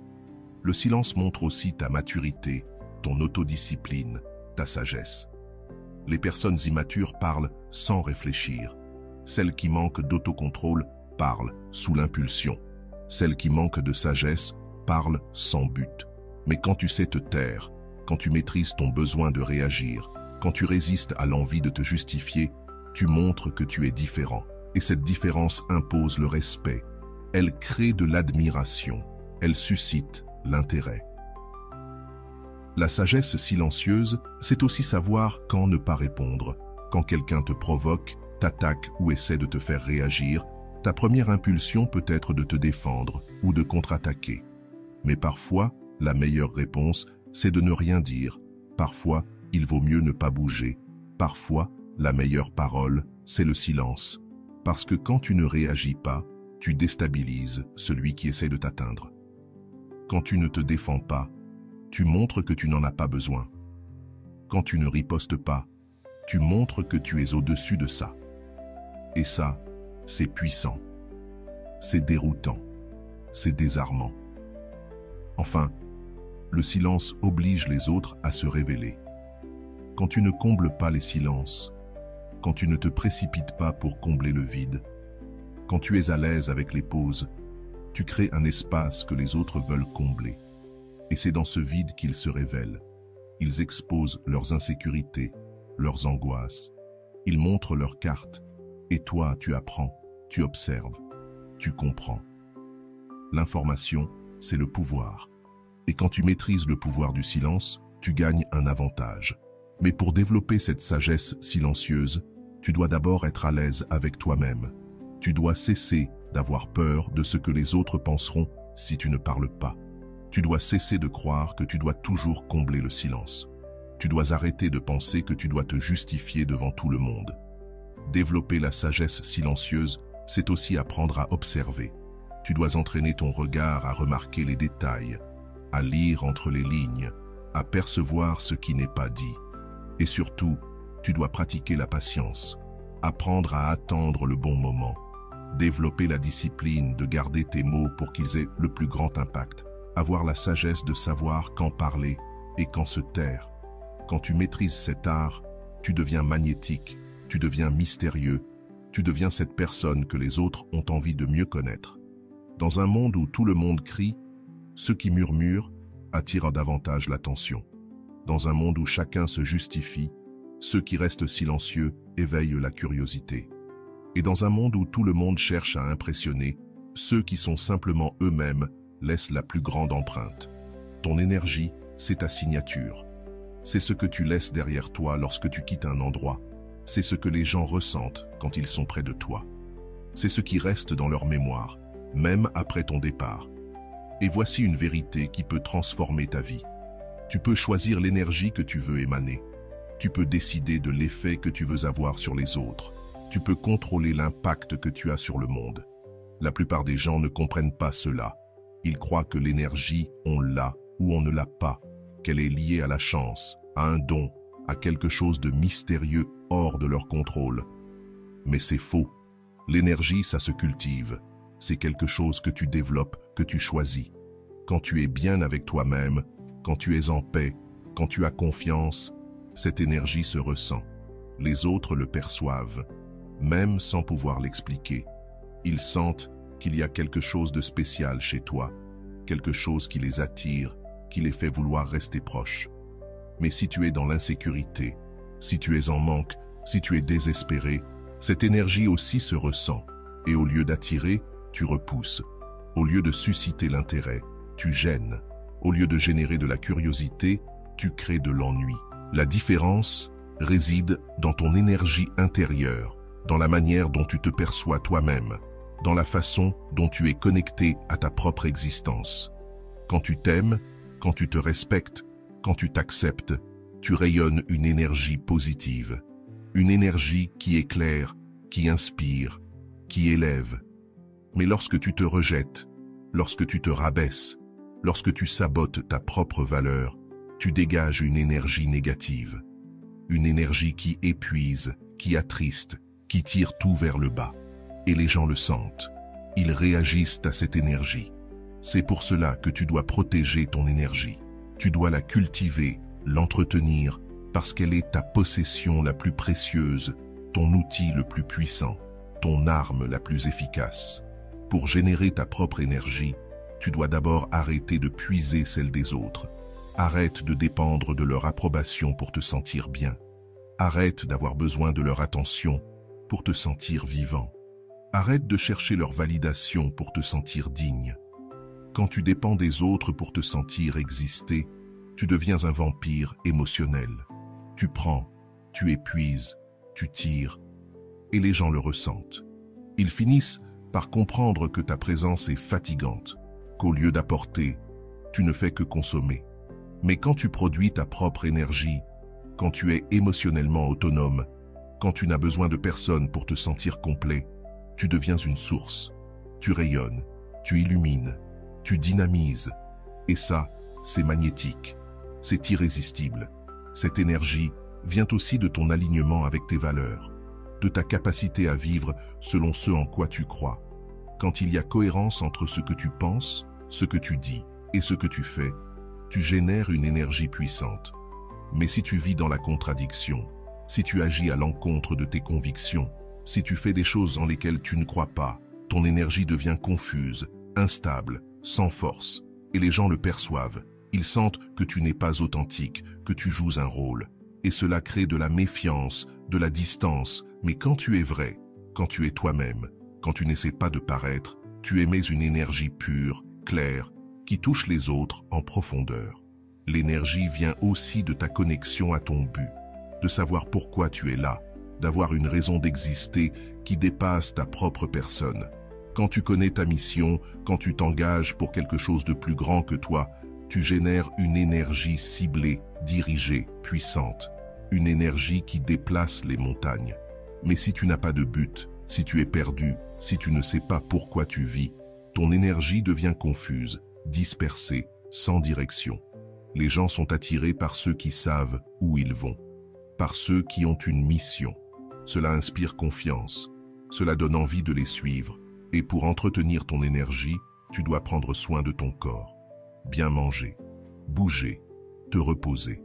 Le silence montre aussi ta maturité, ton autodiscipline, ta sagesse. Les personnes immatures parlent sans réfléchir. Celles qui manquent d'autocontrôle parlent sous l'impulsion. Celles qui manquent de sagesse parlent sans but. Mais quand tu sais te taire, quand tu maîtrises ton besoin de réagir, quand tu résistes à l'envie de te justifier, tu montres que tu es différent. Et cette différence impose le respect. Elle crée de l'admiration. Elle suscite l'intérêt. La sagesse silencieuse, c'est aussi savoir quand ne pas répondre. Quand quelqu'un te provoque, t'attaque ou essaie de te faire réagir, ta première impulsion peut être de te défendre ou de contre-attaquer. Mais parfois, la meilleure réponse, c'est de ne rien dire. Parfois, il vaut mieux ne pas bouger. Parfois, la meilleure parole, c'est le silence. Parce que quand tu ne réagis pas, tu déstabilises celui qui essaie de t'atteindre. Quand tu ne te défends pas, tu montres que tu n'en as pas besoin. Quand tu ne ripostes pas, tu montres que tu es au-dessus de ça. Et ça, c'est puissant. C'est déroutant. C'est désarmant. Enfin, le silence oblige les autres à se révéler. Quand tu ne combles pas les silences, quand tu ne te précipites pas pour combler le vide, quand tu es à l'aise avec les pauses, tu crées un espace que les autres veulent combler. Et c'est dans ce vide qu'ils se révèlent. Ils exposent leurs insécurités, leurs angoisses. Ils montrent leurs cartes. Et toi, tu apprends, tu observes, tu comprends. L'information, c'est le pouvoir. Et quand tu maîtrises le pouvoir du silence, tu gagnes un avantage. Mais pour développer cette sagesse silencieuse, tu dois d'abord être à l'aise avec toi-même. Tu dois cesser d'avoir peur de ce que les autres penseront si tu ne parles pas. Tu dois cesser de croire que tu dois toujours combler le silence. Tu dois arrêter de penser que tu dois te justifier devant tout le monde. Développer la sagesse silencieuse, c'est aussi apprendre à observer. Tu dois entraîner ton regard à remarquer les détails, à lire entre les lignes, à percevoir ce qui n'est pas dit. Et surtout, tu dois pratiquer la patience, apprendre à attendre le bon moment, développer la discipline de garder tes mots pour qu'ils aient le plus grand impact, avoir la sagesse de savoir quand parler et quand se taire. Quand tu maîtrises cet art, tu deviens magnétique, tu deviens mystérieux, tu deviens cette personne que les autres ont envie de mieux connaître. Dans un monde où tout le monde crie, ceux qui murmurent attirent davantage l'attention. Dans un monde où chacun se justifie, ceux qui restent silencieux éveillent la curiosité. Et dans un monde où tout le monde cherche à impressionner, ceux qui sont simplement eux-mêmes laissent la plus grande empreinte. Ton énergie, c'est ta signature. C'est ce que tu laisses derrière toi lorsque tu quittes un endroit. C'est ce que les gens ressentent quand ils sont près de toi. C'est ce qui reste dans leur mémoire, même après ton départ. Et voici une vérité qui peut transformer ta vie. Tu peux choisir l'énergie que tu veux émaner. Tu peux décider de l'effet que tu veux avoir sur les autres. Tu peux contrôler l'impact que tu as sur le monde. La plupart des gens ne comprennent pas cela. Ils croient que l'énergie, on l'a ou on ne l'a pas, qu'elle est liée à la chance, à un don, à quelque chose de mystérieux hors de leur contrôle. Mais c'est faux. L'énergie, ça se cultive. C'est quelque chose que tu développes, que tu choisis. Quand tu es bien avec toi-même, quand tu es en paix, quand tu as confiance, cette énergie se ressent. Les autres le perçoivent, même sans pouvoir l'expliquer. Ils sentent qu'il y a quelque chose de spécial chez toi, quelque chose qui les attire, qui les fait vouloir rester proches. Mais si tu es dans l'insécurité, si tu es en manque, si tu es désespéré, cette énergie aussi se ressent. Et au lieu d'attirer, tu repousses. Au lieu de susciter l'intérêt, tu gênes. Au lieu de générer de la curiosité, tu crées de l'ennui. La différence réside dans ton énergie intérieure, dans la manière dont tu te perçois toi-même, dans la façon dont tu es connecté à ta propre existence. Quand tu t'aimes, quand tu te respectes, quand tu t'acceptes, tu rayonnes une énergie positive. Une énergie qui éclaire, qui inspire, qui élève. Mais lorsque tu te rejettes, lorsque tu te rabaisses, lorsque tu sabotes ta propre valeur, tu dégages une énergie négative. Une énergie qui épuise, qui attriste, qui tire tout vers le bas. Et les gens le sentent. Ils réagissent à cette énergie. C'est pour cela que tu dois protéger ton énergie. Tu dois la cultiver, l'entretenir, parce qu'elle est ta possession la plus précieuse, ton outil le plus puissant, ton arme la plus efficace. Pour générer ta propre énergie, tu dois d'abord arrêter de puiser celle des autres. Arrête de dépendre de leur approbation pour te sentir bien. Arrête d'avoir besoin de leur attention pour te sentir vivant. Arrête de chercher leur validation pour te sentir digne. Quand tu dépends des autres pour te sentir exister, tu deviens un vampire émotionnel. Tu prends, tu épuises, tu tires, et les gens le ressentent. Ils finissent par comprendre que ta présence est fatigante, qu'au lieu d'apporter, tu ne fais que consommer. Mais quand tu produis ta propre énergie, quand tu es émotionnellement autonome, quand tu n'as besoin de personne pour te sentir complet, tu deviens une source. Tu rayonnes, tu illumines, tu dynamises. Et ça, c'est magnétique, c'est irrésistible. Cette énergie vient aussi de ton alignement avec tes valeurs, de ta capacité à vivre selon ce en quoi tu crois. Quand il y a cohérence entre ce que tu penses, ce que tu dis et ce que tu fais, tu génères une énergie puissante. Mais si tu vis dans la contradiction, si tu agis à l'encontre de tes convictions, si tu fais des choses en lesquelles tu ne crois pas, ton énergie devient confuse, instable, sans force, et les gens le perçoivent. Ils sentent que tu n'es pas authentique, que tu joues un rôle. Et cela crée de la méfiance, de la distance. Mais quand tu es vrai, quand tu es toi-même, quand tu n'essaies pas de paraître, tu émets une énergie pure, claire, qui touche les autres en profondeur. L'énergie vient aussi de ta connexion à ton but, de savoir pourquoi tu es là, d'avoir une raison d'exister qui dépasse ta propre personne. Quand tu connais ta mission, quand tu t'engages pour quelque chose de plus grand que toi, tu génères une énergie ciblée, dirigée, puissante. Une énergie qui déplace les montagnes. Mais si tu n'as pas de but, si tu es perdu, si tu ne sais pas pourquoi tu vis, ton énergie devient confuse, dispersée, sans direction. Les gens sont attirés par ceux qui savent où ils vont, par ceux qui ont une mission. Cela inspire confiance, cela donne envie de les suivre. Et pour entretenir ton énergie, tu dois prendre soin de ton corps. Bien manger, bouger, te reposer,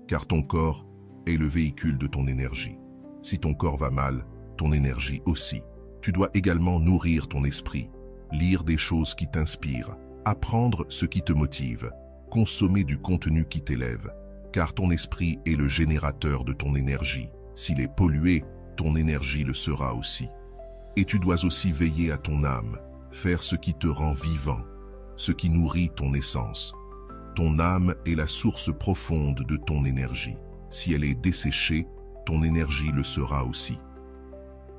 car ton corps est le véhicule de ton énergie. Si ton corps va mal, ton énergie aussi. Tu dois également nourrir ton esprit, lire des choses qui t'inspirent, apprendre ce qui te motive, consommer du contenu qui t'élève, car ton esprit est le générateur de ton énergie. S'il est pollué, ton énergie le sera aussi. Et tu dois aussi veiller à ton âme, faire ce qui te rend vivant, ce qui nourrit ton essence. Ton âme est la source profonde de ton énergie. Si elle est desséchée, ton énergie le sera aussi.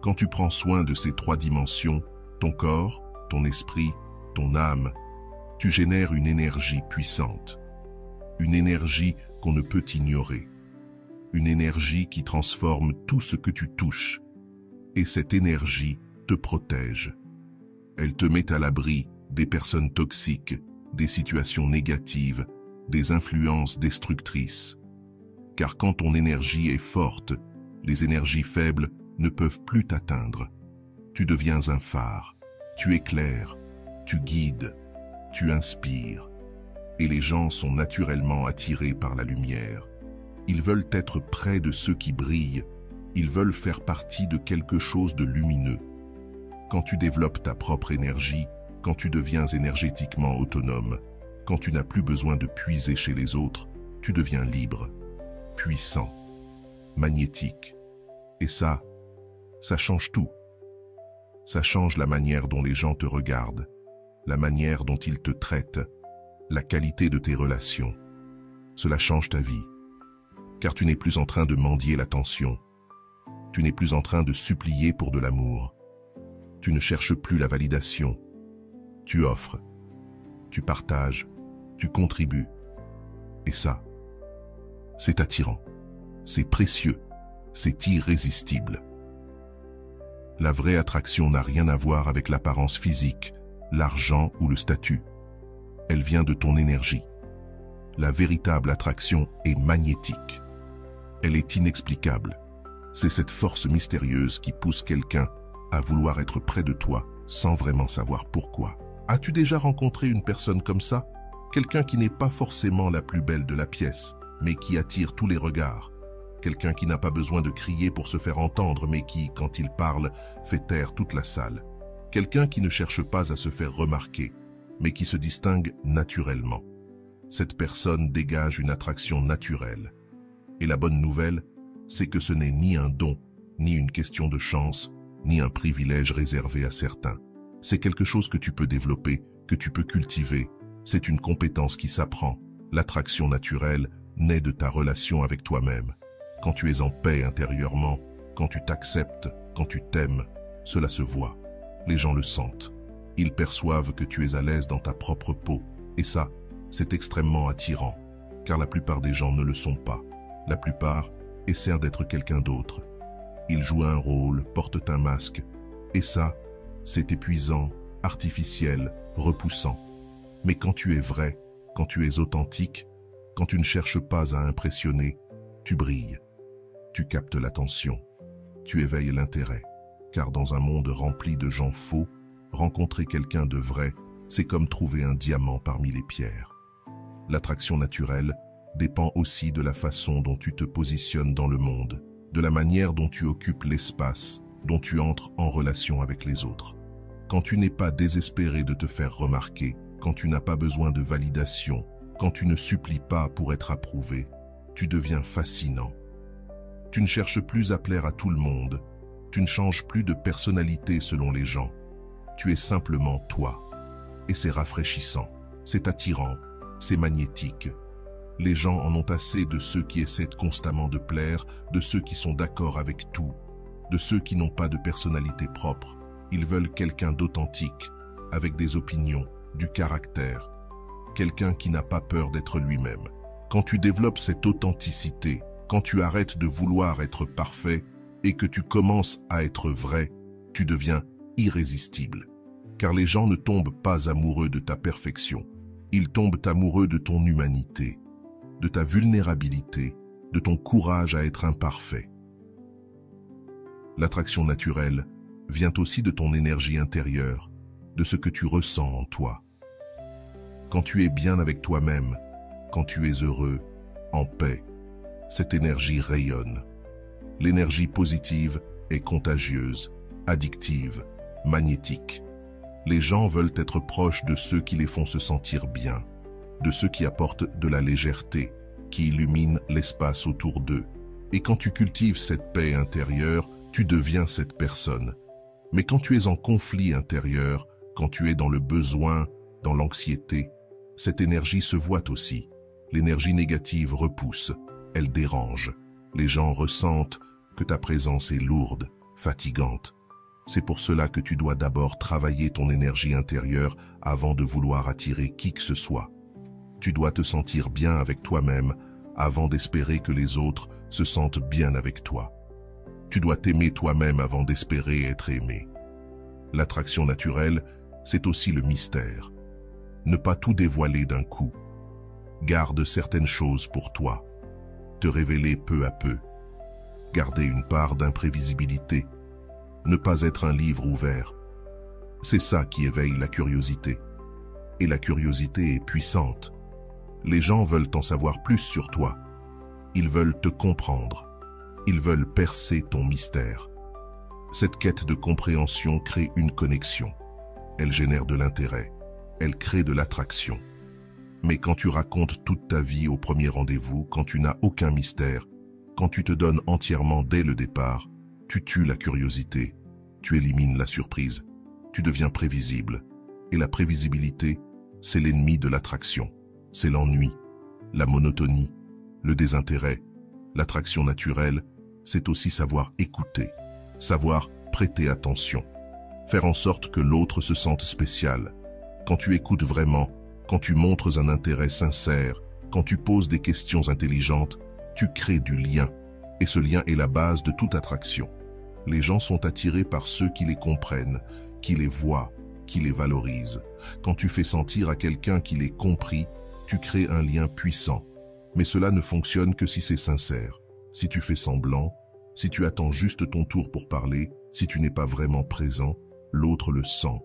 Quand tu prends soin de ces 3 dimensions, ton corps, ton esprit, ton âme, tu génères une énergie puissante. Une énergie qu'on ne peut ignorer. Une énergie qui transforme tout ce que tu touches. Et cette énergie te protège. Elle te met à l'abri des personnes toxiques, des situations négatives, des influences destructrices. Car quand ton énergie est forte, les énergies faibles ne peuvent plus t'atteindre. Tu deviens un phare, tu éclaires, tu guides, tu inspires. Et les gens sont naturellement attirés par la lumière. Ils veulent être près de ceux qui brillent, ils veulent faire partie de quelque chose de lumineux. Quand tu développes ta propre énergie, quand tu deviens énergétiquement autonome, quand tu n'as plus besoin de puiser chez les autres, tu deviens libre, puissant, magnétique. Et ça change tout. Ça change la manière dont les gens te regardent, la manière dont ils te traitent, la qualité de tes relations. Cela change ta vie, car tu n'es plus en train de mendier l'attention. Tu n'es plus en train de supplier pour de l'amour. Tu ne cherches plus la validation. Tu offres, tu partages, tu contribues. Et ça, c'est attirant, c'est précieux, c'est irrésistible. La vraie attraction n'a rien à voir avec l'apparence physique, l'argent ou le statut. Elle vient de ton énergie. La véritable attraction est magnétique. Elle est inexplicable. C'est cette force mystérieuse qui pousse quelqu'un à vouloir être près de toi sans vraiment savoir pourquoi. As-tu déjà rencontré une personne comme ça? Quelqu'un qui n'est pas forcément la plus belle de la pièce, mais qui attire tous les regards. Quelqu'un qui n'a pas besoin de crier pour se faire entendre, mais qui, quand il parle, fait taire toute la salle. Quelqu'un qui ne cherche pas à se faire remarquer, mais qui se distingue naturellement. Cette personne dégage une attraction naturelle. Et la bonne nouvelle, c'est que ce n'est ni un don, ni une question de chance, ni un privilège réservé à certains. C'est quelque chose que tu peux développer, que tu peux cultiver. C'est une compétence qui s'apprend. L'attraction naturelle naît de ta relation avec toi-même. Quand tu es en paix intérieurement, quand tu t'acceptes, quand tu t'aimes, cela se voit. Les gens le sentent. Ils perçoivent que tu es à l'aise dans ta propre peau. Et ça, c'est extrêmement attirant, car la plupart des gens ne le sont pas. La plupart essaient d'être quelqu'un d'autre. Ils jouent un rôle, portent un masque. Et ça, c'est épuisant, artificiel, repoussant. Mais quand tu es vrai, quand tu es authentique, quand tu ne cherches pas à impressionner, tu brilles. Tu captes l'attention. Tu éveilles l'intérêt. Car dans un monde rempli de gens faux, rencontrer quelqu'un de vrai, c'est comme trouver un diamant parmi les pierres. L'attraction naturelle dépend aussi de la façon dont tu te positionnes dans le monde, de la manière dont tu occupes l'espace, dont tu entres en relation avec les autres. Quand tu n'es pas désespéré de te faire remarquer, quand tu n'as pas besoin de validation, quand tu ne supplies pas pour être approuvé, tu deviens fascinant. Tu ne cherches plus à plaire à tout le monde, tu ne changes plus de personnalité selon les gens. Tu es simplement toi. Et c'est rafraîchissant, c'est attirant, c'est magnétique. Les gens en ont assez de ceux qui essaient constamment de plaire, de ceux qui sont d'accord avec tout, de ceux qui n'ont pas de personnalité propre. Ils veulent quelqu'un d'authentique, avec des opinions, du caractère, quelqu'un qui n'a pas peur d'être lui-même. Quand tu développes cette authenticité, quand tu arrêtes de vouloir être parfait et que tu commences à être vrai, tu deviens irrésistible. Car les gens ne tombent pas amoureux de ta perfection, ils tombent amoureux de ton humanité, de ta vulnérabilité, de ton courage à être imparfait. L'attraction naturelle vient aussi de ton énergie intérieure, de ce que tu ressens en toi. Quand tu es bien avec toi-même, quand tu es heureux, en paix, cette énergie rayonne. L'énergie positive est contagieuse, addictive, magnétique. Les gens veulent être proches de ceux qui les font se sentir bien, de ceux qui apportent de la légèreté, qui illuminent l'espace autour d'eux. Et quand tu cultives cette paix intérieure, tu deviens cette personne. Mais quand tu es en conflit intérieur, quand tu es dans le besoin, dans l'anxiété, cette énergie se voit aussi. L'énergie négative repousse, elle dérange. Les gens ressentent que ta présence est lourde, fatigante. C'est pour cela que tu dois d'abord travailler ton énergie intérieure avant de vouloir attirer qui que ce soit. Tu dois te sentir bien avec toi-même avant d'espérer que les autres se sentent bien avec toi. Tu dois t'aimer toi-même avant d'espérer être aimé. L'attraction naturelle, c'est aussi le mystère. Ne pas tout dévoiler d'un coup. Garde certaines choses pour toi. Te révéler peu à peu. Garder une part d'imprévisibilité. Ne pas être un livre ouvert. C'est ça qui éveille la curiosité. Et la curiosité est puissante. Les gens veulent en savoir plus sur toi. Ils veulent te comprendre. Ils veulent percer ton mystère. Cette quête de compréhension crée une connexion. Elle génère de l'intérêt. Elle crée de l'attraction. Mais quand tu racontes toute ta vie au premier rendez-vous, quand tu n'as aucun mystère, quand tu te donnes entièrement dès le départ, tu tues la curiosité, tu élimines la surprise, tu deviens prévisible. Et la prévisibilité, c'est l'ennemi de l'attraction. C'est l'ennui, la monotonie, le désintérêt. L'attraction naturelle, c'est aussi savoir écouter, savoir prêter attention, faire en sorte que l'autre se sente spécial. Quand tu écoutes vraiment, quand tu montres un intérêt sincère, quand tu poses des questions intelligentes, tu crées du lien. Et ce lien est la base de toute attraction. Les gens sont attirés par ceux qui les comprennent, qui les voient, qui les valorisent. Quand tu fais sentir à quelqu'un qu'il est compris, tu crées un lien puissant. Mais cela ne fonctionne que si c'est sincère. Si tu fais semblant, si tu attends juste ton tour pour parler, si tu n'es pas vraiment présent, l'autre le sent.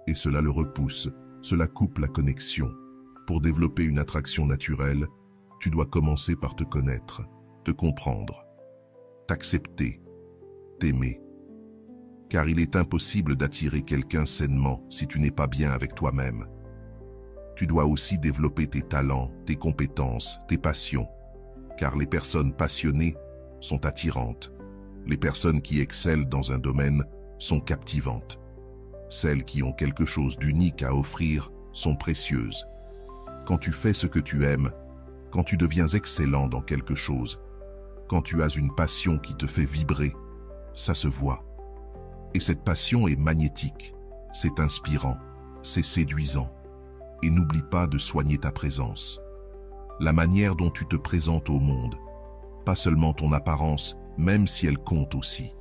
Et cela le repousse, cela coupe la connexion. Pour développer une attraction naturelle, tu dois commencer par te connaître, te comprendre, t'accepter, t'aimer. Car il est impossible d'attirer quelqu'un sainement si tu n'es pas bien avec toi-même. Tu dois aussi développer tes talents, tes compétences, tes passions. Car les personnes passionnées sont attirantes. Les personnes qui excellent dans un domaine sont captivantes. Celles qui ont quelque chose d'unique à offrir sont précieuses. Quand tu fais ce que tu aimes, quand tu deviens excellent dans quelque chose, quand tu as une passion qui te fait vibrer, ça se voit. Et cette passion est magnétique, c'est inspirant, c'est séduisant. Et n'oublie pas de soigner ta présence. La manière dont tu te présentes au monde, pas seulement ton apparence, même si elle compte aussi.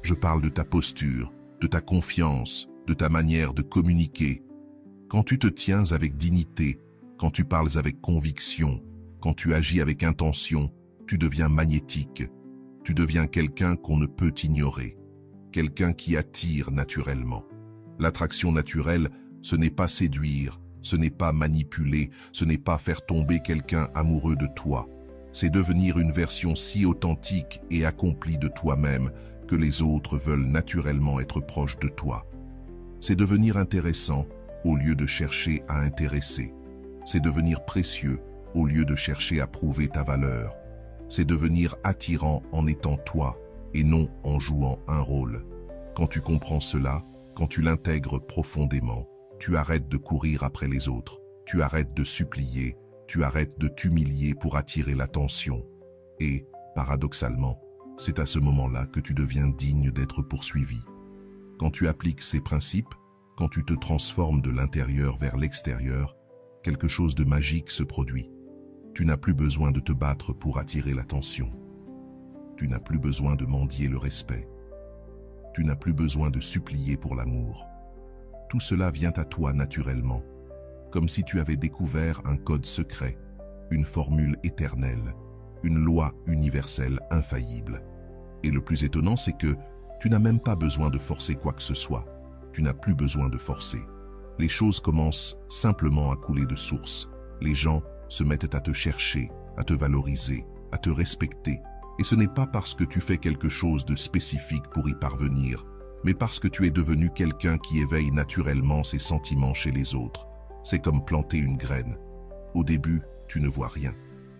Je parle de ta posture, de ta confiance, de ta manière de communiquer. Quand tu te tiens avec dignité, quand tu parles avec conviction, quand tu agis avec intention, tu deviens magnétique. Tu deviens quelqu'un qu'on ne peut ignorer, quelqu'un qui attire naturellement. L'attraction naturelle, ce n'est pas séduire, ce n'est pas manipuler, ce n'est pas faire tomber quelqu'un amoureux de toi. C'est devenir une version si authentique et accomplie de toi-même que les autres veulent naturellement être proches de toi. C'est devenir intéressant au lieu de chercher à intéresser. C'est devenir précieux au lieu de chercher à prouver ta valeur. C'est devenir attirant en étant toi et non en jouant un rôle. Quand tu comprends cela, quand tu l'intègres profondément, tu arrêtes de courir après les autres, tu arrêtes de supplier, tu arrêtes de t'humilier pour attirer l'attention. Et, paradoxalement, c'est à ce moment-là que tu deviens digne d'être poursuivi. Quand tu appliques ces principes, quand tu te transformes de l'intérieur vers l'extérieur, quelque chose de magique se produit. Tu n'as plus besoin de te battre pour attirer l'attention. Tu n'as plus besoin de mendier le respect. Tu n'as plus besoin de supplier pour l'amour. Tout cela vient à toi naturellement, comme si tu avais découvert un code secret, une formule éternelle, une loi universelle infaillible. Et le plus étonnant, c'est que tu n'as même pas besoin de forcer quoi que ce soit. Tu n'as plus besoin de forcer. Les choses commencent simplement à couler de source. Les gens se mettent à te chercher, à te valoriser, à te respecter. Et ce n'est pas parce que tu fais quelque chose de spécifique pour y parvenir, mais parce que tu es devenu quelqu'un qui éveille naturellement ses sentiments chez les autres. C'est comme planter une graine. Au début, tu ne vois rien.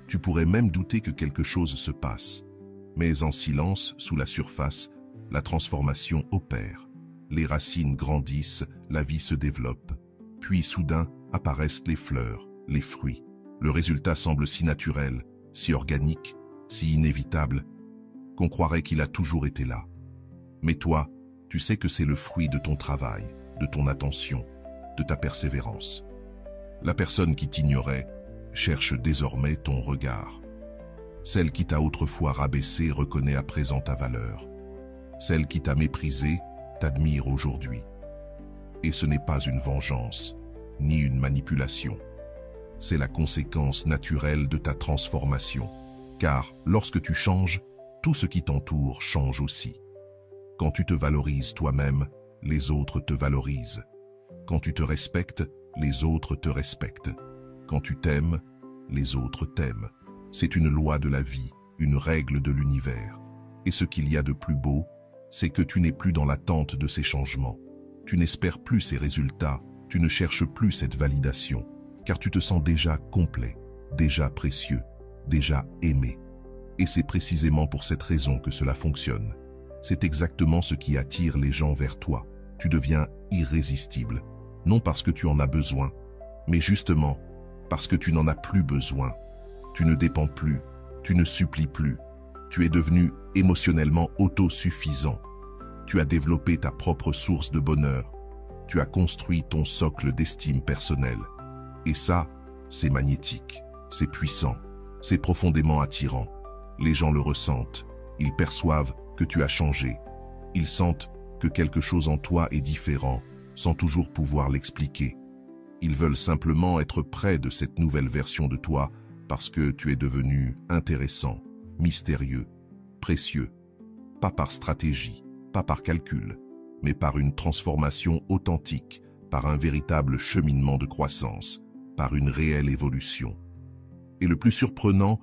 Tu pourrais même douter que quelque chose se passe. Mais en silence, sous la surface, la transformation opère. Les racines grandissent, la vie se développe. Puis soudain apparaissent les fleurs, les fruits. Le résultat semble si naturel, si organique, si inévitable, qu'on croirait qu'il a toujours été là. Mais toi, tu sais que c'est le fruit de ton travail, de ton attention, de ta persévérance. La personne qui t'ignorait cherche désormais ton regard. Celle qui t'a autrefois rabaissé reconnaît à présent ta valeur. Celle qui t'a méprisé t'admire aujourd'hui. Et ce n'est pas une vengeance, ni une manipulation. C'est la conséquence naturelle de ta transformation. Car lorsque tu changes, tout ce qui t'entoure change aussi. Quand tu te valorises toi-même, les autres te valorisent. Quand tu te respectes, les autres te respectent. Quand tu t'aimes, les autres t'aiment. C'est une loi de la vie, une règle de l'univers. Et ce qu'il y a de plus beau, c'est que tu n'es plus dans l'attente de ces changements. Tu n'espères plus ces résultats, tu ne cherches plus cette validation, car tu te sens déjà complet, déjà précieux, déjà aimé. Et c'est précisément pour cette raison que cela fonctionne. C'est exactement ce qui attire les gens vers toi. Tu deviens irrésistible, non parce que tu en as besoin, mais justement parce que tu n'en as plus besoin. Tu ne dépends plus, tu ne supplies plus. Tu es devenu émotionnellement autosuffisant. Tu as développé ta propre source de bonheur. Tu as construit ton socle d'estime personnelle. Et ça, c'est magnétique, c'est puissant, c'est profondément attirant. Les gens le ressentent, ils perçoivent que tu as changé. Ils sentent que quelque chose en toi est différent, sans toujours pouvoir l'expliquer. Ils veulent simplement être près de cette nouvelle version de toi parce que tu es devenu intéressant, mystérieux, précieux. Pas par stratégie, pas par calcul, mais par une transformation authentique, par un véritable cheminement de croissance, par une réelle évolution. Et le plus surprenant,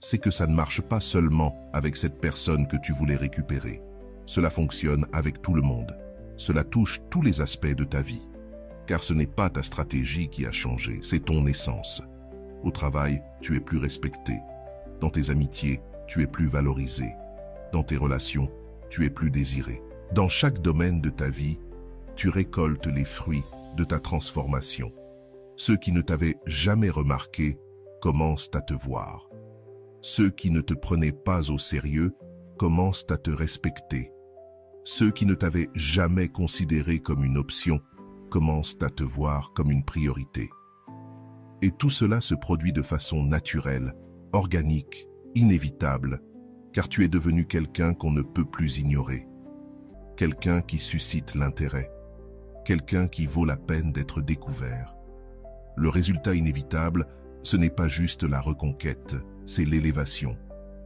c'est que ça ne marche pas seulement avec cette personne que tu voulais récupérer. Cela fonctionne avec tout le monde. Cela touche tous les aspects de ta vie. Car ce n'est pas ta stratégie qui a changé, c'est ton essence. Au travail, tu es plus respecté. Dans tes amitiés, tu es plus valorisé. Dans tes relations, tu es plus désiré. Dans chaque domaine de ta vie, tu récoltes les fruits de ta transformation. Ceux qui ne t'avaient jamais remarqué commencent à te voir. Ceux qui ne te prenaient pas au sérieux commencent à te respecter. Ceux qui ne t'avaient jamais considéré comme une option commencent à te voir comme une priorité. Et tout cela se produit de façon naturelle, organique, inévitable, car tu es devenu quelqu'un qu'on ne peut plus ignorer. Quelqu'un qui suscite l'intérêt. Quelqu'un qui vaut la peine d'être découvert. Le résultat inévitable, ce n'est pas juste la reconquête, c'est l'élévation.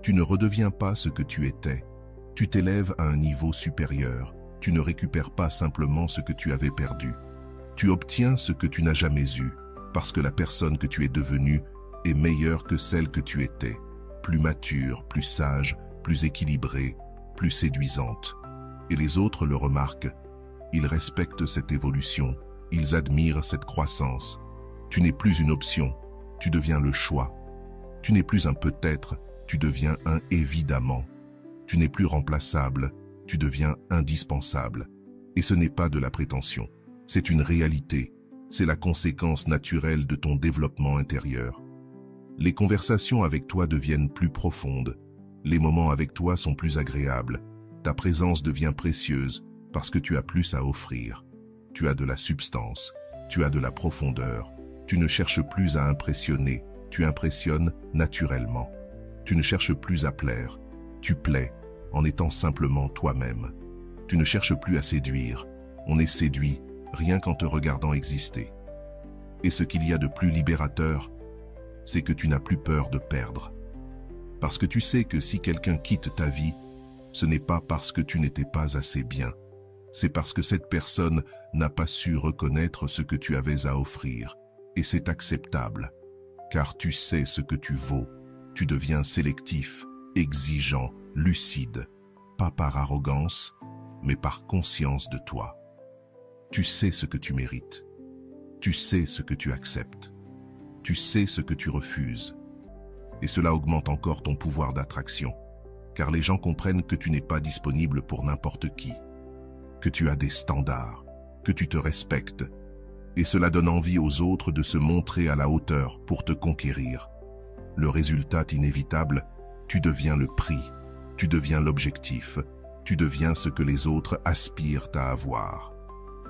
Tu ne redeviens pas ce que tu étais. Tu t'élèves à un niveau supérieur. Tu ne récupères pas simplement ce que tu avais perdu. Tu obtiens ce que tu n'as jamais eu, parce que la personne que tu es devenue est meilleure que celle que tu étais, plus mature, plus sage, plus équilibrée, plus séduisante. Et les autres le remarquent. Ils respectent cette évolution, ils admirent cette croissance. Tu n'es plus une option, tu deviens le choix. Tu n'es plus un peut-être, tu deviens un évidemment. Tu n'es plus remplaçable, tu deviens indispensable. Et ce n'est pas de la prétention, c'est une réalité, c'est la conséquence naturelle de ton développement intérieur. Les conversations avec toi deviennent plus profondes, les moments avec toi sont plus agréables, ta présence devient précieuse parce que tu as plus à offrir. Tu as de la substance, tu as de la profondeur, tu ne cherches plus à impressionner, tu impressionnes naturellement. Tu ne cherches plus à plaire, tu plais en étant simplement toi-même. Tu ne cherches plus à séduire, on est séduit rien qu'en te regardant exister. Et ce qu'il y a de plus libérateur, c'est que tu n'as plus peur de perdre. Parce que tu sais que si quelqu'un quitte ta vie, ce n'est pas parce que tu n'étais pas assez bien, c'est parce que cette personne n'a pas su reconnaître ce que tu avais à offrir. Et c'est acceptable, car tu sais ce que tu vaux. Tu deviens sélectif, exigeant, lucide, pas par arrogance, mais par conscience de toi. Tu sais ce que tu mérites. Tu sais ce que tu acceptes. Tu sais ce que tu refuses. Et cela augmente encore ton pouvoir d'attraction, car les gens comprennent que tu n'es pas disponible pour n'importe qui, que tu as des standards, que tu te respectes, et cela donne envie aux autres de se montrer à la hauteur pour te conquérir. Le résultat inévitable, tu deviens le prix, tu deviens l'objectif, tu deviens ce que les autres aspirent à avoir.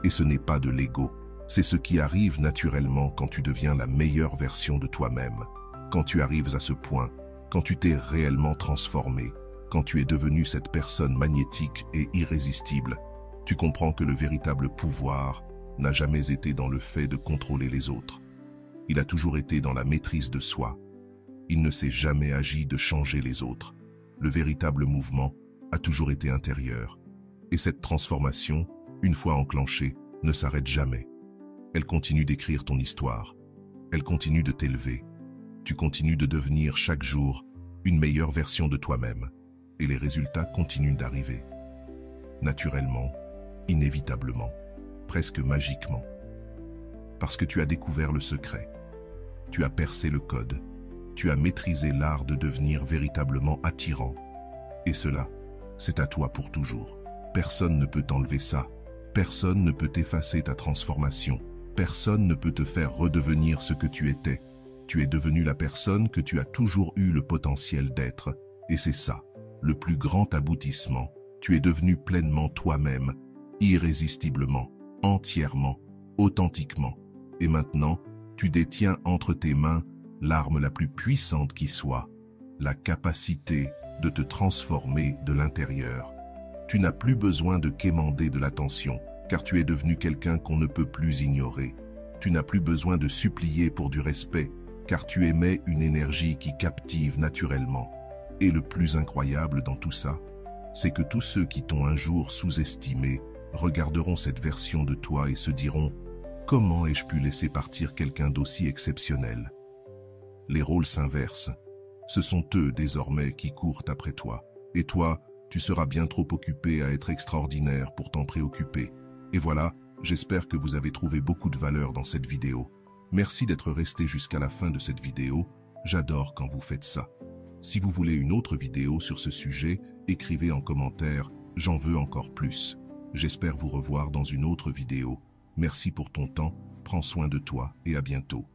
Et ce n'est pas de l'ego, c'est ce qui arrive naturellement quand tu deviens la meilleure version de toi-même, quand tu arrives à ce point, quand tu t'es réellement transformé, quand tu es devenu cette personne magnétique et irrésistible. Tu comprends que le véritable pouvoir n'a jamais été dans le fait de contrôler les autres. Il a toujours été dans la maîtrise de soi. Il ne s'est jamais agi de changer les autres. Le véritable mouvement a toujours été intérieur. Et cette transformation, une fois enclenchée, ne s'arrête jamais. Elle continue d'écrire ton histoire. Elle continue de t'élever. Tu continues de devenir chaque jour une meilleure version de toi-même. Et les résultats continuent d'arriver. Naturellement, inévitablement, presque magiquement. Parce que tu as découvert le secret. Tu as percé le code. Tu as maîtrisé l'art de devenir véritablement attirant. Et cela, c'est à toi pour toujours. Personne ne peut t'enlever ça. Personne ne peut effacer ta transformation. Personne ne peut te faire redevenir ce que tu étais. Tu es devenu la personne que tu as toujours eu le potentiel d'être. Et c'est ça, le plus grand aboutissement. Tu es devenu pleinement toi-même, irrésistiblement, entièrement, authentiquement. Et maintenant, tu détiens entre tes mains l'arme la plus puissante qui soit, la capacité de te transformer de l'intérieur. Tu n'as plus besoin de quémander de l'attention, car tu es devenu quelqu'un qu'on ne peut plus ignorer. Tu n'as plus besoin de supplier pour du respect, car tu émets une énergie qui captive naturellement. Et le plus incroyable dans tout ça, c'est que tous ceux qui t'ont un jour sous-estimé regarderont cette version de toi et se diront « Comment ai-je pu laisser partir quelqu'un d'aussi exceptionnel ?» Les rôles s'inversent. Ce sont eux désormais qui courent après toi. Et toi, tu seras bien trop occupé à être extraordinaire pour t'en préoccuper. Et voilà, j'espère que vous avez trouvé beaucoup de valeur dans cette vidéo. Merci d'être resté jusqu'à la fin de cette vidéo. J'adore quand vous faites ça. Si vous voulez une autre vidéo sur ce sujet, écrivez en commentaire « J'en veux encore plus ». J'espère vous revoir dans une autre vidéo. Merci pour ton temps, prends soin de toi et à bientôt.